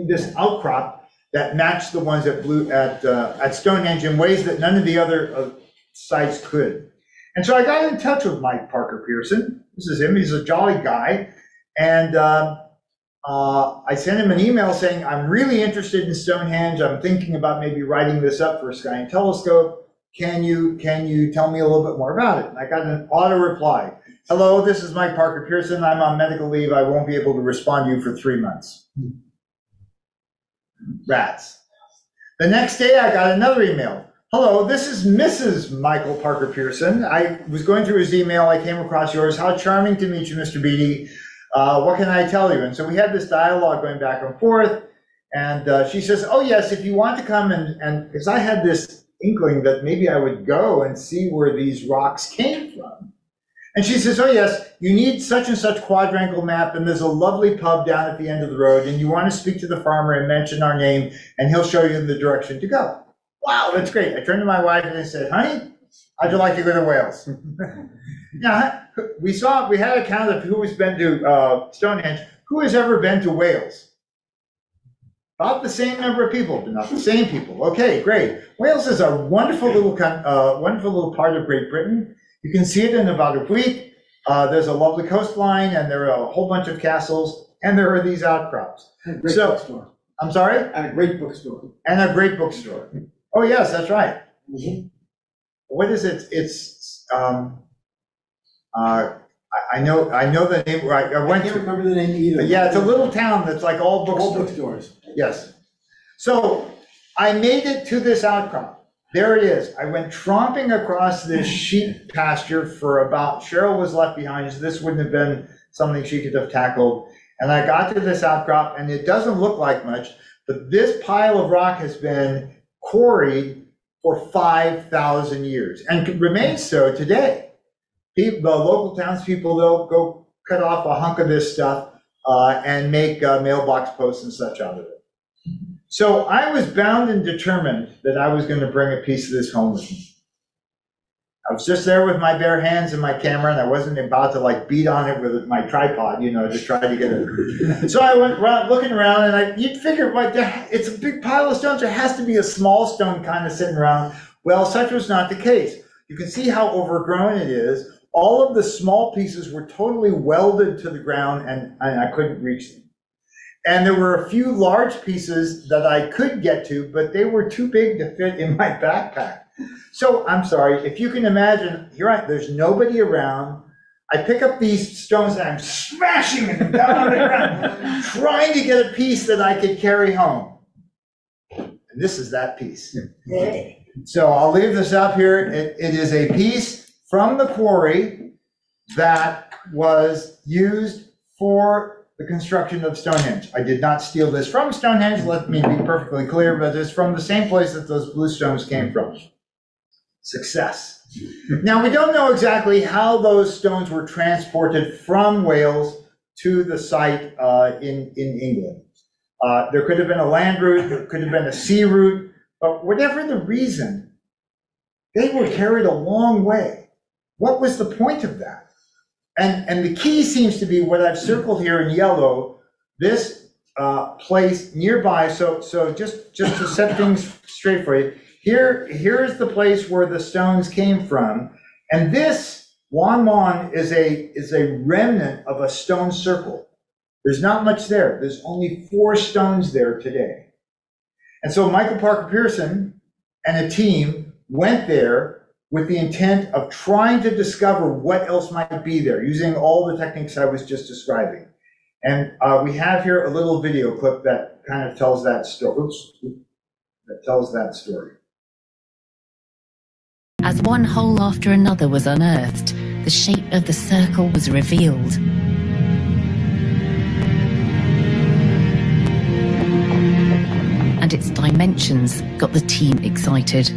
this outcrop that matched the ones at Stonehenge in ways that none of the other sites could. And so I got in touch with Mike Parker Pearson. This is him. He's a jolly guy, and I sent him an email saying, I'm really interested in Stonehenge. I'm thinking about maybe writing this up for Sky and Telescope. Can you tell me a little bit more about it? And I got an auto reply. Hello, this is Mike Parker Pearson. I'm on medical leave. I won't be able to respond to you for 3 months. Rats. The next day, I got another email. Hello, this is Mrs. Michael Parker Pearson. I was going through his email. I came across yours. How charming to meet you, Mr. Beatty. What can I tell you? And so we had this dialogue going back and forth. And she says, oh, yes, if you want to come and because I had this inkling that maybe I would go and see where these rocks came from. And she says, oh, yes, you need such and such quadrangle map, and there's a lovely pub down at the end of the road, and you want to speak to the farmer and mention our name, and he'll show you the direction to go. Wow, that's great. I turned to my wife and I said, honey, how'd you like to go to Wales? Now, we had a count of who has been to Stonehenge. Who has ever been to Wales? About the same number of people, but not the same people. Okay, great. Wales is a wonderful little part of Great Britain. You can see it in about a week. There's a lovely coastline, and there are a whole bunch of castles, and there are these outcrops. And a great bookstore. I'm sorry? And a great bookstore. And a great bookstore. Oh, yes, that's right. Mm-hmm. What is it? It's I know the name. I went can't to. remember the name either. Yeah, it's a little town that's like all bookstores. Yes. So I made it to this outcrop. There it is. I went tromping across this sheep pasture for about, Cheryl was left behind, so this wouldn't have been something she could have tackled. And I got to this outcrop, and it doesn't look like much, but this pile of rock has been quarried for 5,000 years and remains so today. The local townspeople, they'll go cut off a hunk of this stuff and make mailbox posts and such out of it. So I was bound and determined that I was going to bring a piece of this home with me. I was just there with my bare hands and my camera, and I wasn't about to like beat on it with my tripod, you know, to try to get it. So I went around, looking around, and you'd figure, like, it's a big pile of stones. There has to be a small stone kind of sitting around. Well, such was not the case. You can see how overgrown it is. All of the small pieces were totally welded to the ground, and I couldn't reach them. And there were a few large pieces that I could get to, but they were too big to fit in my backpack. So I'm sorry, if you can imagine, there's nobody around. I pick up these stones and I'm smashing them down on the ground, trying to get a piece that I could carry home. And this is that piece. So I'll leave this up here. It is a piece from the quarry that was used for the construction of Stonehenge. I did not steal this from Stonehenge, let me be perfectly clear, but it's from the same place that those bluestones came from. Success. Now, we don't know exactly how those stones were transported from Wales to the site in England. There could have been a land route, there could have been a sea route, but whatever the reason, they were carried a long way. What was the point of that? And the key seems to be what I've circled here in yellow, this place nearby. So just to set things straight for you, here is the place where the stones came from. And this Wan Mon is a remnant of a stone circle. There's not much there. There's only 4 stones there today. And so Michael Parker Pearson and a team went there with the intent of trying to discover what else might be there, using all the techniques I was just describing. And we have here a little video clip that kind of tells that story. As one hole after another was unearthed, the shape of the circle was revealed. And its dimensions dimensions got the team excited.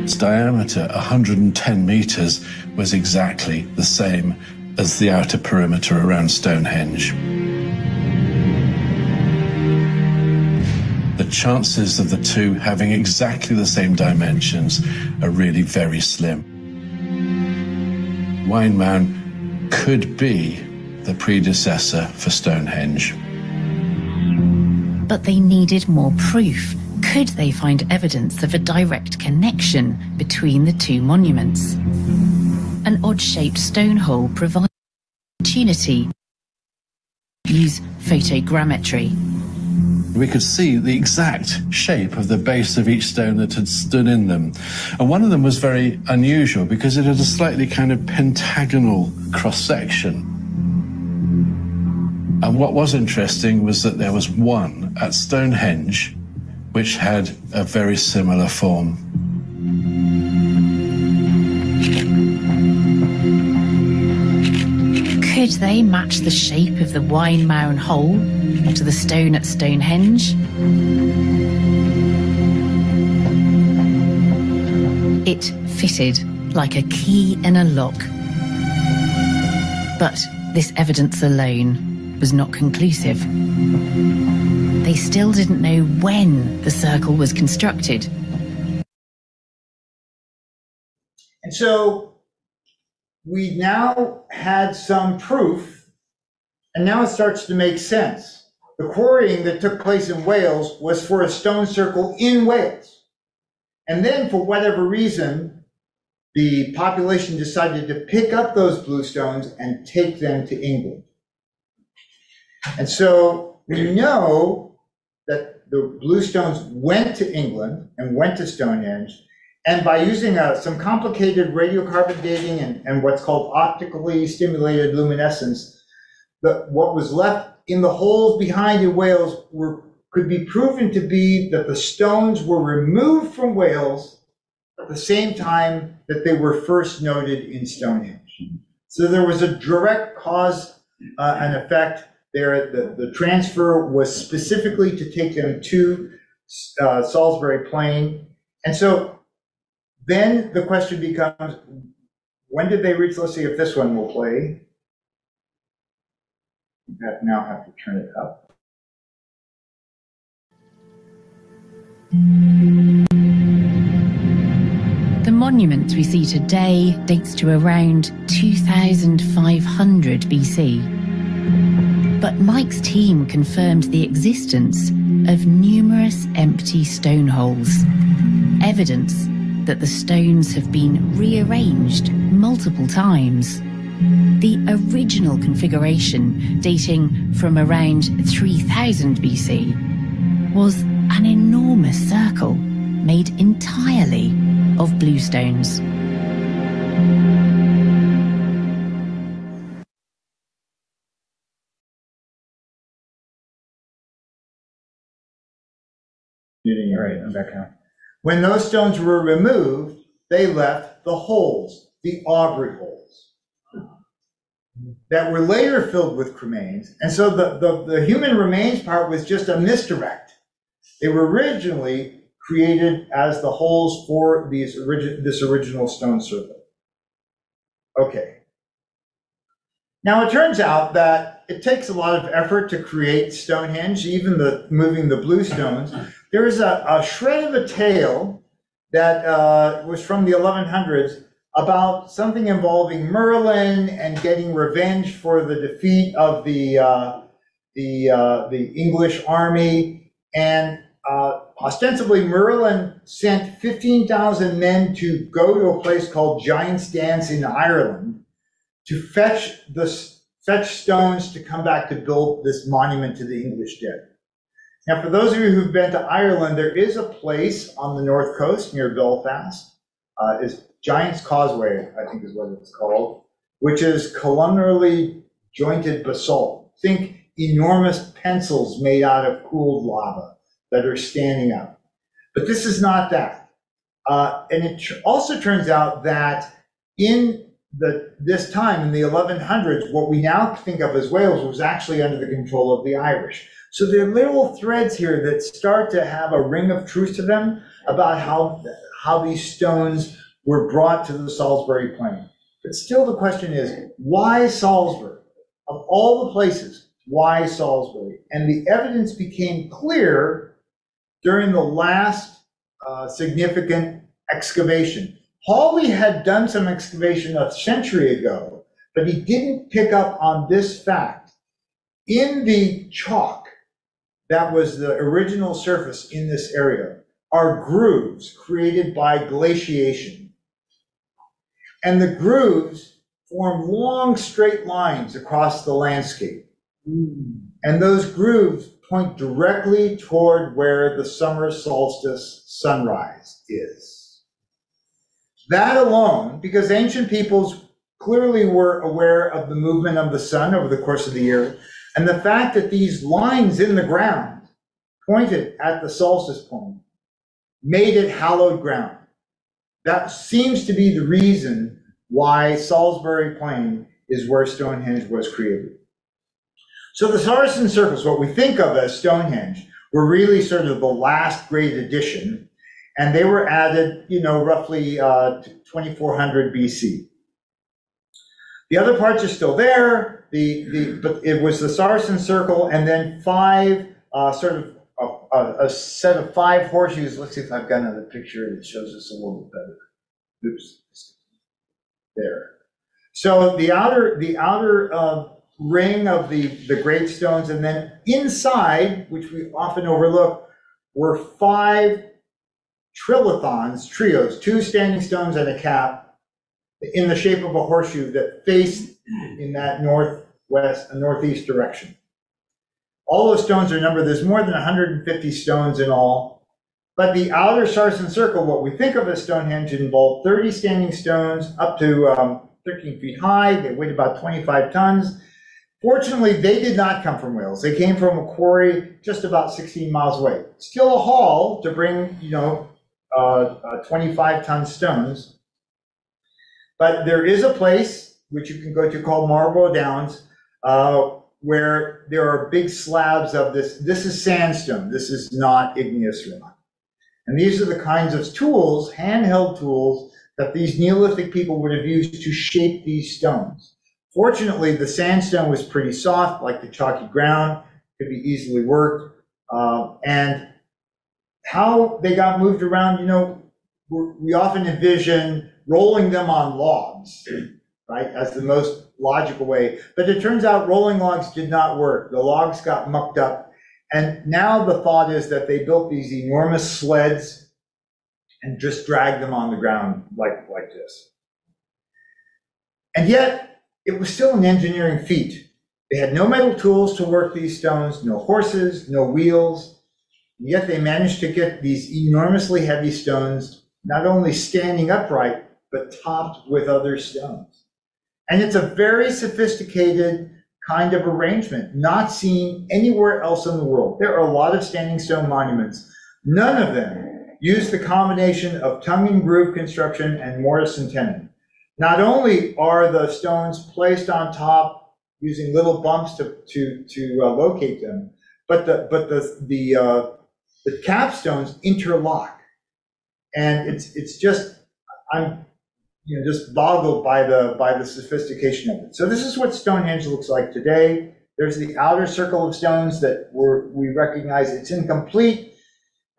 Its diameter, 110 meters, was exactly the same as the outer perimeter around Stonehenge. The chances of the two having exactly the same dimensions are really very slim. Wine Mound could be the predecessor for Stonehenge. But they needed more proof. Could they find evidence of a direct connection between the two monuments? An odd-shaped stone hole provides opportunity. Use photogrammetry. We could see the exact shape of the base of each stone that had stood in them. And one of them was very unusual because it had a slightly kind of pentagonal cross-section. And what was interesting was that there was one at Stonehenge which had a very similar form. Could they match the shape of the Wine Mound hole to the stone at Stonehenge? It fitted like a key in a lock. But this evidence alone was not conclusive. They still didn't know when the circle was constructed. And so we now had some proof, and now it starts to make sense. The quarrying that took place in Wales was for a stone circle in Wales. And then, for whatever reason, the population decided to pick up those bluestones and take them to England. And so we know that the bluestones went to England and went to Stonehenge. And by using some complicated radiocarbon dating and what's called optically stimulated luminescence, what was left in the holes behind in Wales could be proven to be that the stones were removed from Wales at the same time that they were first noted in Stonehenge. So there was a direct cause and effect there. The transfer was specifically to take them to Salisbury Plain. And so then the question becomes, when did they reach? Let's see if this one will play. I now have to turn it up. The monument we see today dates to around 2500 BC. But Mike's team confirmed the existence of numerous empty stone holes, evidence that the stones have been rearranged multiple times. The original configuration, dating from around 3000 BC, was an enormous circle made entirely of bluestones. All right, I'm back now. When those stones were removed, they left the holes, the augury holes, that were later filled with cremains. And so the human remains part was just a misdirect. They were originally created as the holes for this original stone circle. Okay. Now it turns out that it takes a lot of effort to create Stonehenge, even moving the bluestones. There is a shred of a tale that was from the 1100s about something involving Merlin and getting revenge for the defeat of the English army. And ostensibly, Merlin sent 15,000 men to go to a place called Giant's Dance in Ireland to fetch stones to come back to build this monument to the English dead. Now, for those of you who've been to Ireland, there is a place on the north coast near Belfast, is Giant's Causeway, I think is what it's called, which is columnarly jointed basalt. Think enormous pencils made out of cooled lava that are standing up. But this is not that. And it also turns out that in this time, in the 1100s, what we now think of as Wales was actually under the control of the Irish. So there are little threads here that start to have a ring of truth to them about how these stones were brought to the Salisbury Plain. But still the question is, why Salisbury? Of all the places, why Salisbury? And the evidence became clear during the last significant excavation. Hawley had done some excavation a century ago, but he didn't pick up on this fact. In the chalk that was the original surface in this area are grooves created by glaciation. And the grooves form long straight lines across the landscape. And those grooves point directly toward where the summer solstice sunrise is. That alone, because ancient peoples clearly were aware of the movement of the sun over the course of the year, and the fact that these lines in the ground pointed at the solstice point made it hallowed ground. That seems to be the reason why Salisbury Plain is where Stonehenge was created. So the Saracen circles, what we think of as Stonehenge, were really sort of the last great addition, and they were added, roughly 2400 BC. The other parts are still there, but it was the Saracen circle, and then a set of 5 horseshoes. Let's see if I've got another picture that shows us a little bit better. Oops, there. So the outer ring of the great stones, and then inside, which we often overlook, were 5 trilithons, trios, 2 standing stones and a cap in the shape of a horseshoe that faced in that northeast direction. All those stones are numbered. There's more than 150 stones in all. But the outer Saracen circle, what we think of as Stonehenge, involved 30 standing stones up to 13 feet high. They weighed about 25 tons. Fortunately, they did not come from Wales. They came from a quarry just about 16 miles away. Still a haul to bring, 25-ton stones. But there is a place which you can go to called Marlborough Downs, where there are big slabs of this. This is sandstone. This is not igneous rock. And these are the kinds of tools, handheld tools, that these Neolithic people would have used to shape these stones. Fortunately, the sandstone was pretty soft, like the chalky ground, could be easily worked. And how they got moved around, we often envision rolling them on logs, right, as the most logical way. But it turns out rolling logs did not work. The logs got mucked up. And now the thought is that they built these enormous sleds and just dragged them on the ground like this. And yet, it was still an engineering feat. They had no metal tools to work these stones, no horses, no wheels. And yet they managed to get these enormously heavy stones not only standing upright, but topped with other stones. And it's a very sophisticated kind of arrangement, not seen anywhere else in the world. There are a lot of standing stone monuments. None of them use the combination of tongue and groove construction and mortise and tenon. Not only are the stones placed on top using little bumps to locate them, but the capstones interlock, and it's just, I'm just boggled by the sophistication of it. So this is what Stonehenge looks like today. There's the outer circle of stones that we recognize it's incomplete.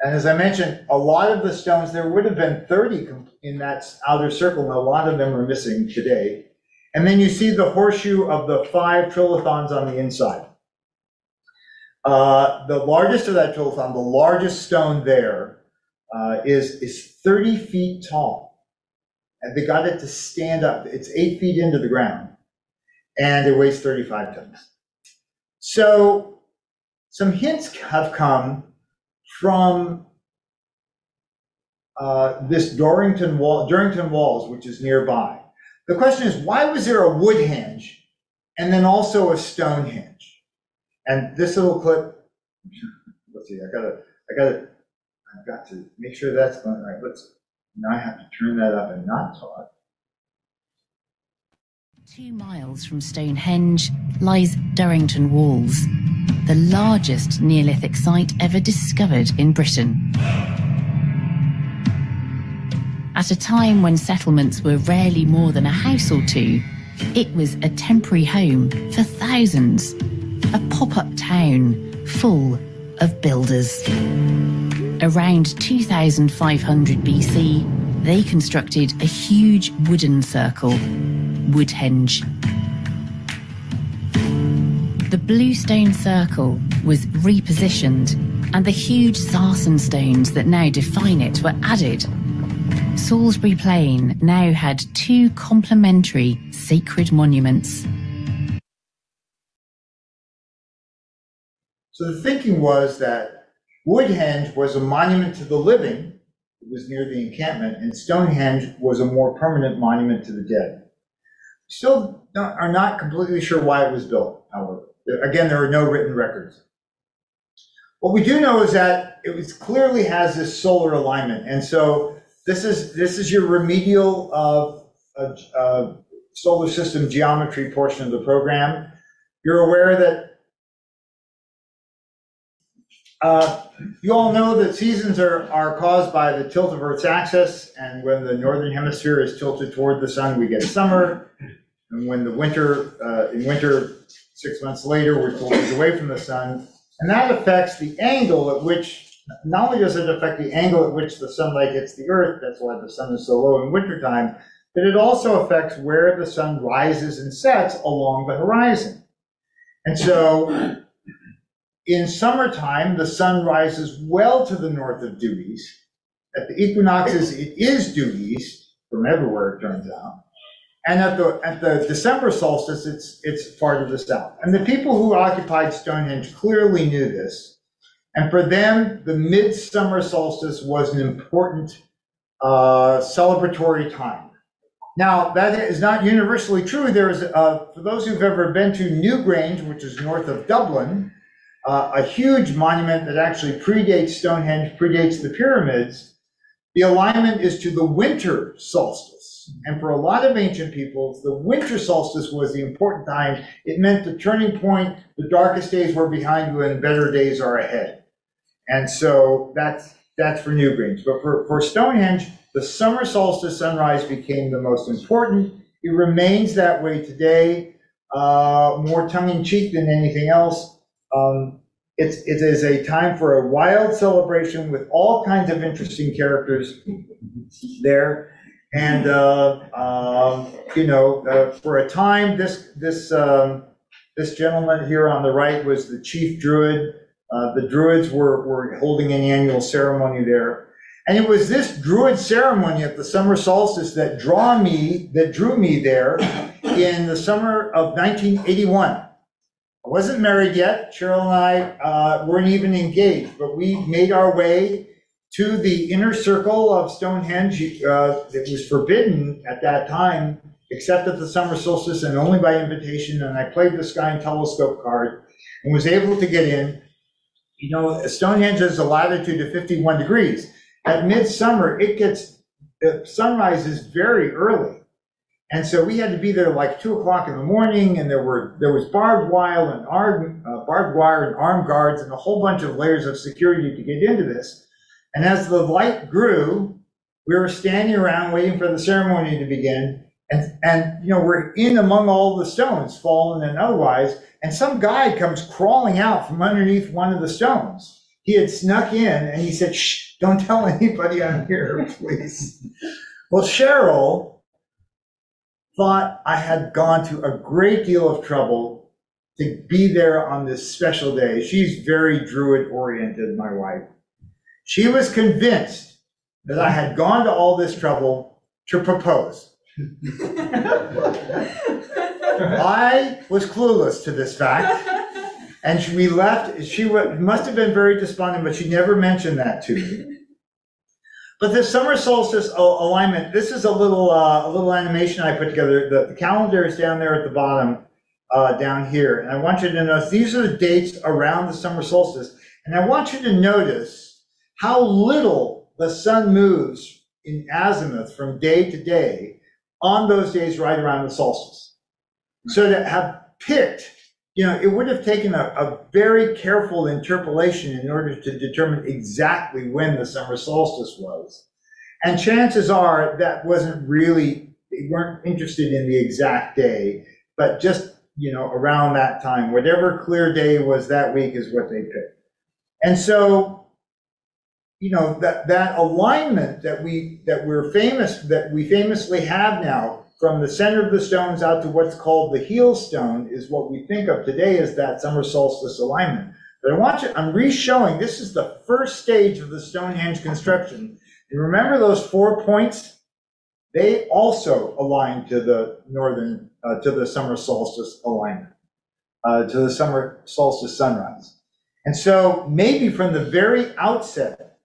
And as I mentioned, a lot of the stones, there would have been 30 in that outer circle, and a lot of them are missing today. And then you see the horseshoe of the 5 trilithons on the inside. The largest of that trilithon, the largest stone there, is 30 feet tall. And they got it to stand up. It's 8 feet into the ground, and it weighs 35 tons. So some hints have come from this Dorrington Walls, which is nearby. The question is, why was there a wood henge and then also a stone henge? And this little clip, let's see, I've got to make sure that's going right. Now I have to turn that up and not talk. 2 miles from Stonehenge lies Durrington Walls. the largest Neolithic site ever discovered in Britain. At a time when settlements were rarely more than a house or two, it was a temporary home for thousands, a pop-up town full of builders. Around 2500 BC, they constructed a huge wooden circle, Stonehenge. The bluestone circle was repositioned, and the huge sarsen stones that now define it were added. Salisbury Plain now had two complementary sacred monuments. So the thinking was that Woodhenge was a monument to the living, it was near the encampment, and Stonehenge was a more permanent monument to the dead. Still are not completely sure why it was built, however. Again, there are no written records. What we do know is that it was clearly has this solar alignment, and so this is your remedial solar system geometry portion of the program. You're aware that you all know that seasons are caused by the tilt of Earth's axis, and when the northern hemisphere is tilted toward the sun, we get summer, and when the winter, in winter, 6 months later, we're tilted away from the sun, and that affects the angle at which, not only does it affect the angle at which the sunlight hits the Earth, that's why the sun is so low in wintertime, but it also affects where the sun rises and sets along the horizon. And so, in summertime, the sun rises well to the north of due east. At the equinoxes, it is due east from everywhere, it turns out. And at the December solstice, it's far to the south. And the people who occupied Stonehenge clearly knew this. And for them, the midsummer solstice was an important celebratory time. Now, that is not universally true. There is, for those who've ever been to Newgrange, which is north of Dublin, a huge monument that actually predates Stonehenge, predates the pyramids. The alignment is to the winter solstice. And for a lot of ancient peoples, the winter solstice was the important time. It meant the turning point, the darkest days were behind you and better days are ahead. And so that's for Newgrange. But for Stonehenge, the summer solstice sunrise became the most important. It remains that way today, more tongue-in-cheek than anything else. It is a time for a wild celebration with all kinds of interesting characters there. And, for a time, this gentleman here on the right was the chief druid. The druids were holding an annual ceremony there. And it was this druid ceremony at the summer solstice that drew me there in the summer of 1981. I wasn't married yet. Cheryl and I weren't even engaged, but we made our way to the inner circle of Stonehenge. It was forbidden at that time, except at the summer solstice and only by invitation. And I played the Sky and Telescope card and was able to get in. You know, Stonehenge has a latitude of 51 degrees. At midsummer, the sunrise is very early. And so we had to be there like 2 o'clock in the morning, and there was barbed wire and armed guards and a whole bunch of layers of security to get into this. And as the light grew, we were standing around waiting for the ceremony to begin. And we're in among all the stones, fallen and otherwise, and some guy comes crawling out from underneath one of the stones. He had snuck in and he said, "Shh, don't tell anybody I'm here, please." Well, Cheryl thought I had gone to a great deal of trouble to be there on this special day. She's very druid oriented, my wife. She was convinced that I had gone to all this trouble to propose. I was clueless to this fact, and we left. She must have been very despondent, but she never mentioned that to me. But this summer solstice alignment, this is a little animation I put together. The calendar is down there at the bottom, down here, and I want you to notice these are the dates around the summer solstice, and I want you to notice how little the sun moves in azimuth from day to day on those days right around the solstice. So to have picked it would have taken a very careful interpolation in order to determine exactly when the summer solstice was. And chances are that wasn't really, they weren't interested in the exact day, but just, around that time, whatever clear day was that week is what they picked. And so, that alignment that we famously have now, from the center of the stones out to what's called the heel stone, is what we think of today as that summer solstice alignment. But I'm re-showing, this is the first stage of the Stonehenge construction. And remember those 4 points? They also align to the to the summer solstice alignment, to the summer solstice sunrise. And so maybe from the very outset,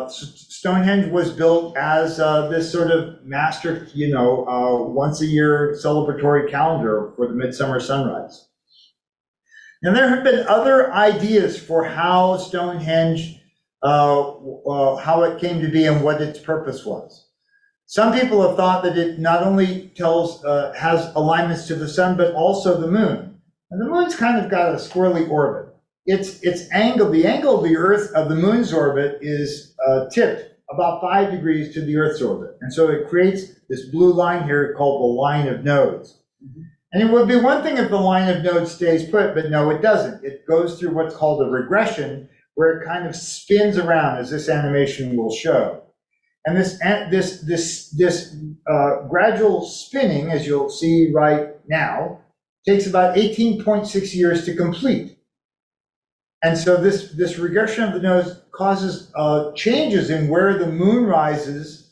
Stonehenge was built as this sort of master, once a year celebratory calendar for the midsummer sunrise. And there have been other ideas for how Stonehenge, how it came to be and what its purpose was. Some people have thought that it not only has alignments to the sun, but also the moon. And the moon's kind of got a squirrely orbit. Its angle, the angle of the Earth, of the moon's orbit, is tipped about 5 degrees to the Earth's orbit. And so it creates this blue line here called the line of nodes. And it would be one thing if the line of nodes stays put, but no, it doesn't. It goes through what's called a regression, where it kind of spins around, as this animation will show. And this gradual spinning, as you'll see right now, takes about 18.6 years to complete. And so this regression of the nodes causes changes in where the moon rises,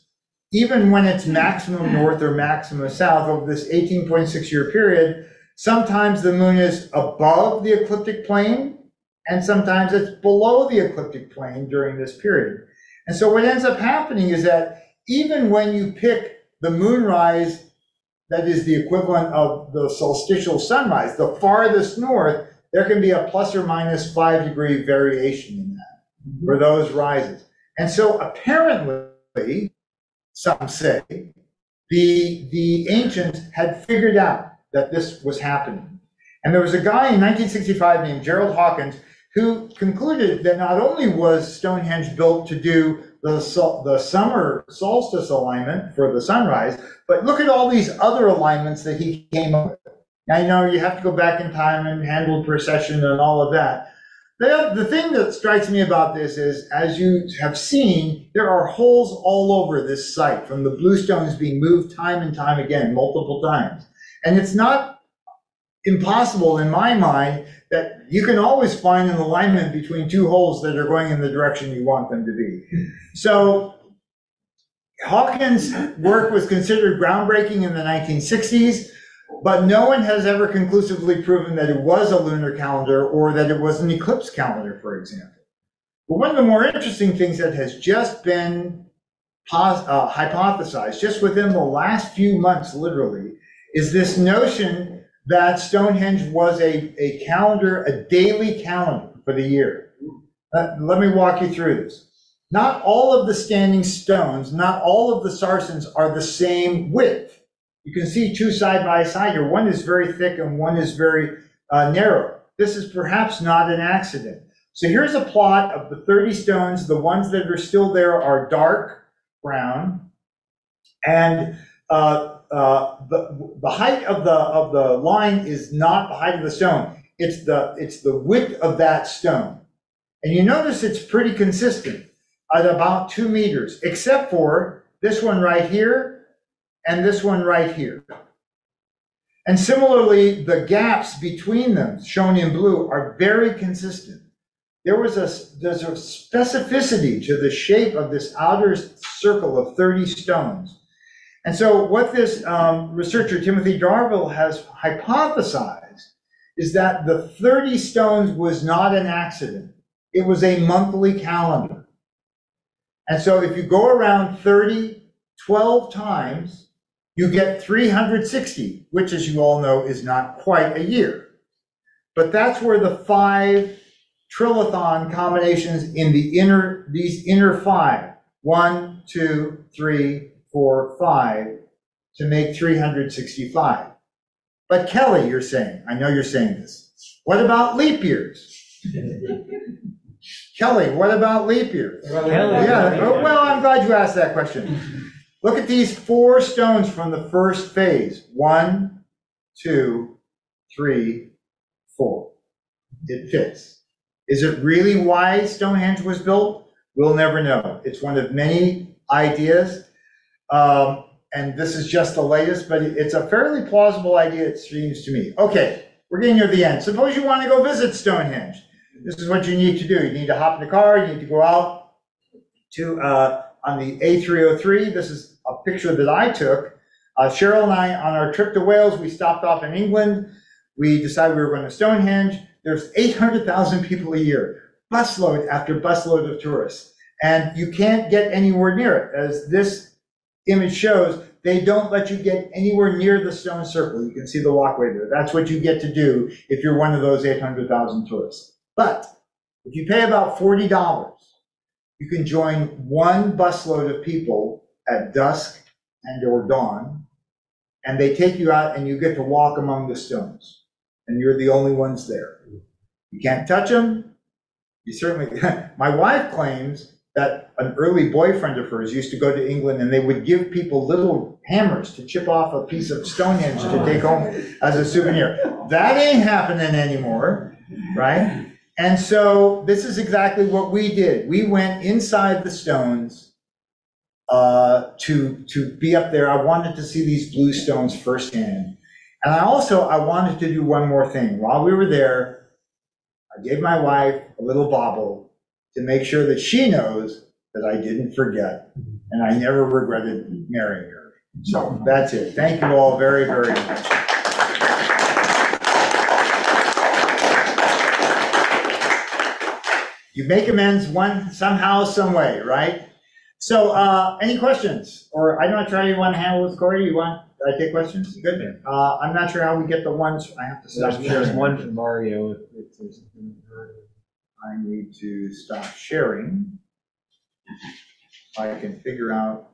even when it's maximum north or maximum south over this 18.6 year period. Sometimes the moon is above the ecliptic plane, and sometimes it's below the ecliptic plane during this period. And so what ends up happening is that even when you pick the moonrise, that is the equivalent of the solstitial sunrise, the farthest north, there can be a plus or minus 5 degree variation in that for those rises. And so apparently, some say, the ancients had figured out that this was happening. And there was a guy in 1965 named Gerald Hawkins who concluded that not only was Stonehenge built to do the summer solstice alignment for the sunrise, but look at all these other alignments that he came up with. Now, you have to go back in time and handle precession and all of that. The thing that strikes me about this is, as you have seen, there are holes all over this site from the bluestones being moved time and time again, multiple times. And it's not impossible in my mind that you can always find an alignment between two holes that are going in the direction you want them to be. So Hawkins' work was considered groundbreaking in the 1960s, but no one has ever conclusively proven that it was a lunar calendar or that it was an eclipse calendar, for example. But one of the more interesting things that has just been hypothesized, just within the last few months, literally, is this notion that Stonehenge was a calendar, a daily calendar for the year. Let me walk you through this. Not all of the standing stones, not all of the sarsens are the same width. You can see two side by side here. One is very thick and one is very narrow. This is perhaps not an accident. So here's a plot of the 30 stones. The ones that are still there are dark brown, and the height of the line is not the height of the stone. It's the width of that stone. And you notice it's pretty consistent at about 2 meters, except for this one right here and this one right here. And similarly, the gaps between them, shown in blue, are very consistent. There's a specificity to the shape of this outer circle of 30 stones. And so what this researcher, Timothy Darville, has hypothesized is that the 30 stones was not an accident. It was a monthly calendar. And so if you go around 30, 12 times, you get 360, which, as you all know, is not quite a year. But that's where the 5 trilithon combinations in these inner 5, 1, 2, 3, 4, 5, to make 365. But Kelly, you're saying, I know you're saying this, What about leap years? Kelly, what about leap years? Yeah, well, I'm glad you asked that question. Look at these 4 stones from the first phase. 1, 2, 3, 4. It fits. Is it really why Stonehenge was built? We'll never know. It's one of many ideas. And this is just the latest, but it's a fairly plausible idea, it seems to me. Okay, we're getting near the end. Suppose you want to go visit Stonehenge. This is what you need to do. You need to hop in the car, you need to go out to, on the A303. This is a picture that I took. Cheryl and I, on our trip to Wales, we stopped off in England. We decided we were going to Stonehenge. There's 800,000 people a year, busload after busload of tourists. And you can't get anywhere near it. As this image shows, they don't let you get anywhere near the stone circle. You can see the walkway there. That's what you get to do if you're one of those 800,000 tourists. But if you pay about $40, you can join one busload of people at dusk and or dawn, and they take you out and you get to walk among the stones. And you're the only ones there. You can't touch them. You certainly, my wife claims that an early boyfriend of hers used to go to England and they would give people little hammers to chip off a piece of Stonehenge to take home as a souvenir. That ain't happening anymore, right? And so this is exactly what we did. We went inside the stones to be up there. I wanted to see these blue stones firsthand. And I wanted to do one more thing. While we were there, I gave my wife a little bauble to make sure that she knows that I didn't forget, and I never regretted marrying her. So that's it. Thank you all very, very much. You make amends somehow, some way, right? So any questions? Or I'm not sure how you want to handle this, Corey. You want I take questions? Good. I'm not sure how we get the ones. I have to stop sharing. There's one for Mario. I need to stop sharing. I can figure out.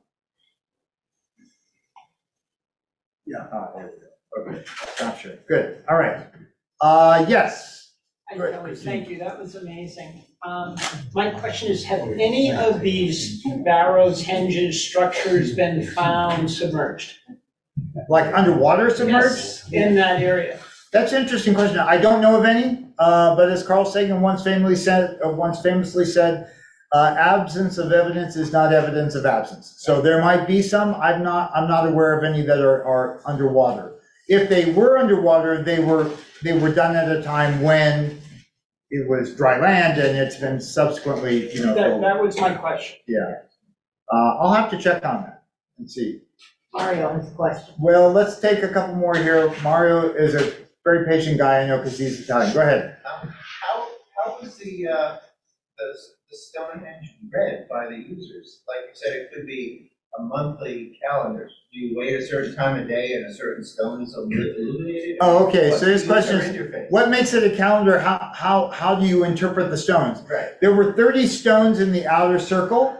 Yeah, there we go. Okay, stop sharing. Good. All right. Yes. Thank you. That was amazing. My question is, have any of these barrows, henges, structures been found submerged? Like underwater submerged? Yes, in that area. That's an interesting question. I don't know of any, but as Carl Sagan once famously said, absence of evidence is not evidence of absence. So there might be some. I'm not aware of any that are underwater. If they were underwater, they were done at a time when it was dry land, and it's been subsequently, That was my question. Yeah. I'll have to check on that and see. Mario has a question. Well, let's take a couple more here. Mario is a very patient guy, I know, because he's Italian. Go ahead. How was the Stonehenge read by the users? Like you said, it could be a monthly calendar. Do you wait a certain time of day and a certain stone is illuminated? Oh, okay. So this question is, what makes it a calendar? How do you interpret the stones? Right. There were 30 stones in the outer circle,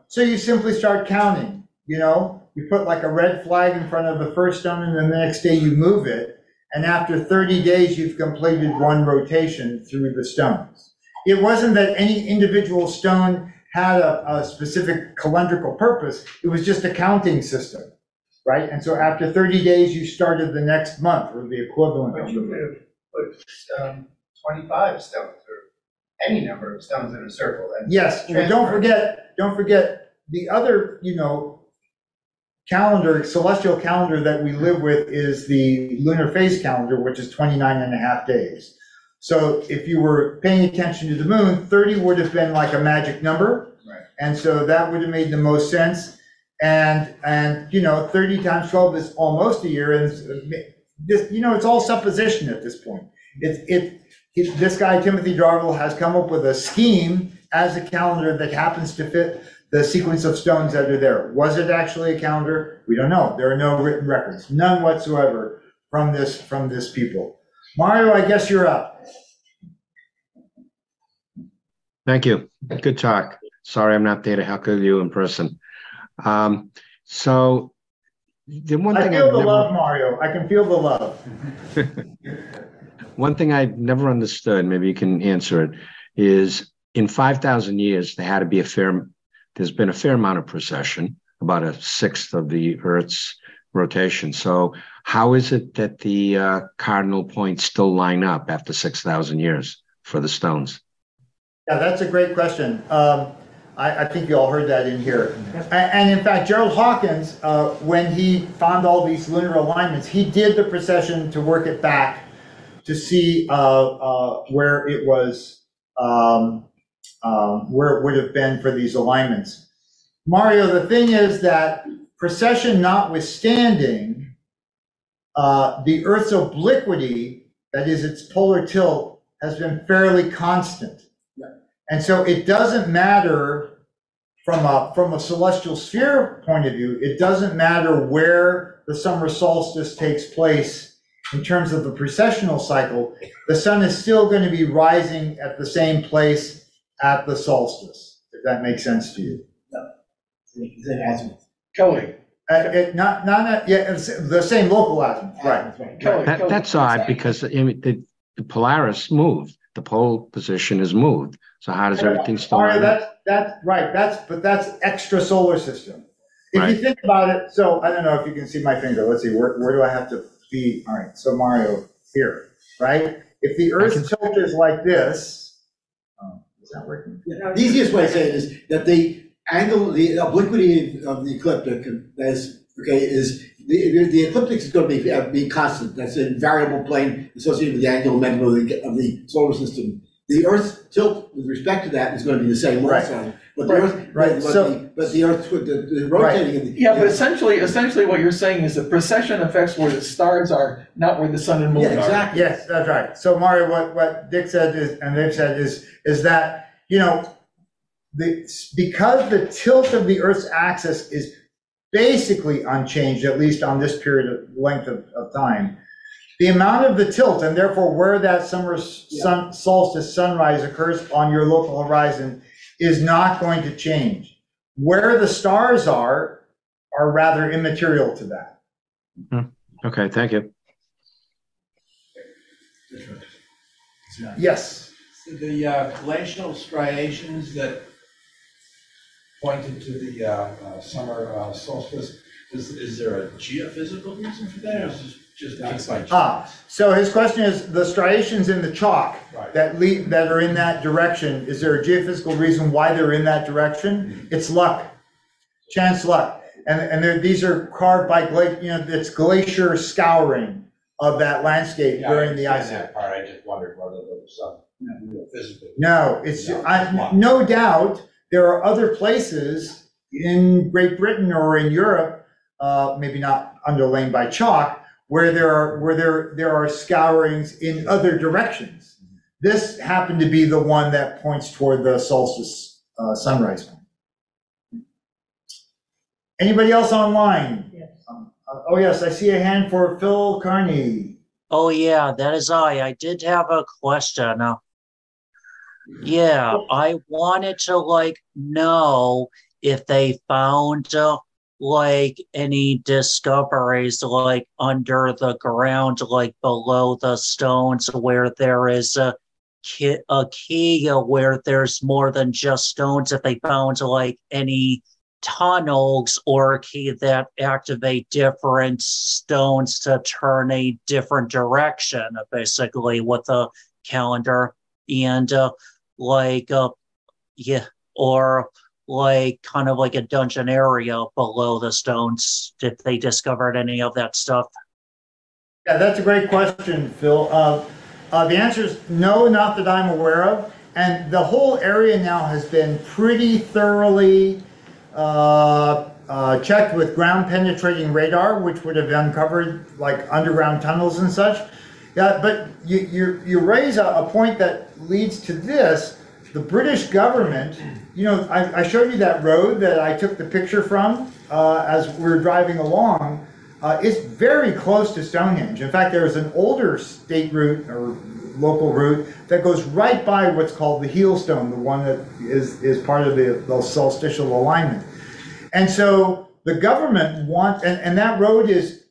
so you simply start counting. You put like a red flag in front of the first stone, and then the next day you move it. And after 30 days, you've completed one rotation through the stones. It wasn't that any individual stone had a specific calendrical purpose. It was just a counting system, right? And so after 30 days, you started the next month, or the equivalent. But you could have put 25 stones or any number of stones in a circle. And yes, well, don't forget the other, celestial calendar that we live with is the lunar phase calendar, which is 29 and a half days. So if you were paying attention to the moon, 30 would have been like a magic number. Right. And so that would have made the most sense. And 30 times 12 is almost a year. And this, it's all supposition at this point. This guy, Timothy Darvill, has come up with a scheme as a calendar that happens to fit the sequence of stones that are there. Was it actually a calendar? We don't know. There are no written records, none whatsoever from this people. Mario, I guess you're up. Thank you. Good talk. Sorry, I'm not there to heckle you in person. So the one thing I feel the love, Mario. I can feel the love. One thing I've never understood, maybe you can answer it, is in 5,000 years, there's been a fair amount of precession, about a sixth of the Earth's rotation. So how is it that the cardinal points still line up after 6,000 years for the stones? Yeah, that's a great question. I think you all heard that in here. And in fact, Gerald Hawkins, when he found all these lunar alignments, he did the precession to work it back to see where it was, where it would have been for these alignments. Mario, the thing is that precession notwithstanding, the Earth's obliquity, that is its polar tilt, has been fairly constant. And so it doesn't matter from a celestial sphere point of view, it doesn't matter where the summer solstice takes place in terms of the precessional cycle, the sun is still going to be rising at the same place at the solstice, if that makes sense to you. It's an azimuth. Kelly. It's the same local azimuth, right. Kelly. That's odd because the Polaris moved, the pole position is moved. So how does everything still line up? That's right. That's extrasolar system. If Right. you think about it, so I don't know if you can see my finger. Let's see, where do I have to be? All right, so Mario, here, right? If the Earth's tilt is like this, is that working? Yeah. The easiest way to say it is that the angle, the obliquity of the ecliptic is the ecliptic is going to be constant. That's a variable plane associated with the angular momentum of the solar system. The Earth's tilt with respect to that is going to be the same also. But the Earth, but the Earth, the rotating. Yeah, but essentially what you're saying is the precession affects where the stars are, not where the sun and moon are. Exactly. Yes, that's right. So Mario, what Dick said is, and they've said is that, because the tilt of the Earth's axis is basically unchanged, at least on this period of length of time, the amount of the tilt, and therefore where that summer solstice sunrise occurs on your local horizon, is not going to change. Where the stars are rather immaterial to that. Okay, thank you. Yes. So the glacial striations that pointed to the summer solstice, is there a geophysical reason for that, or is it just by chance? So his question is, the striations in the chalk that are in that direction, is there a geophysical reason why they're in that direction? It's luck, chance luck. And these are carved by, it's glacier scouring of that landscape during the ice age. That part, I just wondered whether there was some real physical. No, it's no doubt there are other places in Great Britain or in Europe, maybe not underlain by chalk, where there are scourings in other directions. This happened to be the one that points toward the solstice sunrise. Anybody else online? Yes. Oh yes, I see a hand for Phil Carney. Oh yeah, that is I did have a question. Yeah, I wanted to know if they found any discoveries under the ground, below the stones, where there is a key where there's more than just stones, if they found any tunnels or a key that activate different stones to turn a different direction, basically with the calendar, and or kind of like a dungeon area below the stones, if they discovered any of that stuff. Yeah, that's a great question, Phil. The answer is no, not that I'm aware of. And the whole area now has been pretty thoroughly checked with ground penetrating radar, which would have uncovered underground tunnels and such. Yeah, but you raise a point that leads to this. The British government, I showed you that road that I took the picture from as we were driving along. It's very close to Stonehenge. In fact, there's an older state route or local route that goes right by what's called the heel stone, the one that is part of the solstitial alignment. And so the government wants, and that road is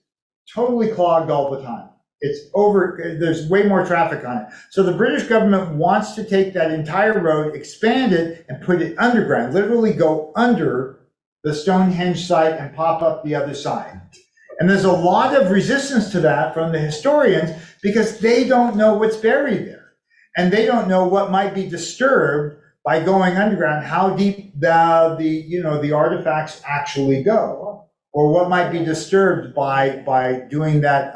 totally clogged all the time. there's way more traffic on it. So the British government wants to take that entire road, expand it, and put it underground, literally go under the Stonehenge site and pop up the other side. And there's a lot of resistance to that from the historians because they don't know what's buried there. And they don't know what might be disturbed by going underground, how deep the artifacts actually go, or what might be disturbed by doing that,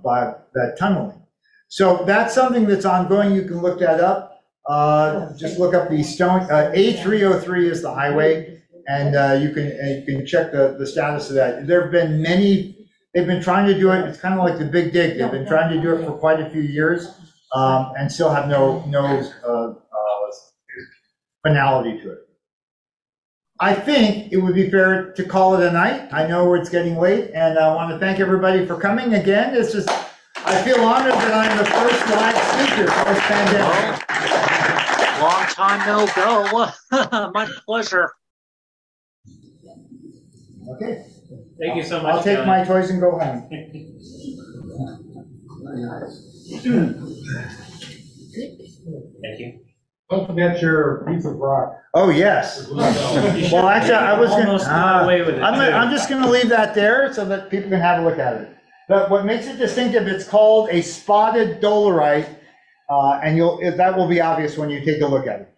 by that tunneling. So that's something that's ongoing. You can look that up. Just look up the A303 is the highway, and you can check the status of that. There have been many. They've been trying to do it. It's kind of like the Big Dig. They've been trying to do it for quite a few years, and still have no finality to it. I think it would be fair to call it a night. I know it's getting late, and I want to thank everybody for coming again. I feel honored that I'm the first live speaker post-pandemic. Long time no go. My pleasure. Okay. Thank you so much. I'll take my toys and go home. Thank you. Don't forget your piece of rock. Oh, yes. Well, actually, I was Almost got away with it, I'm just going to leave that there so that people can have a look at it. But what makes it distinctive, it's called a spotted dolerite, and that will be obvious when you take a look at it.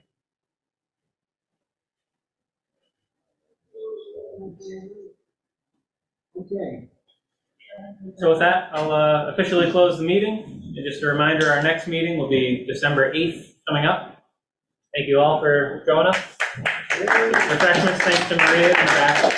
Okay. So with that, I'll officially close the meeting. And just a reminder, our next meeting will be December 8th coming up. Thank you all for showing up. Refreshments, thanks to Maria in the back.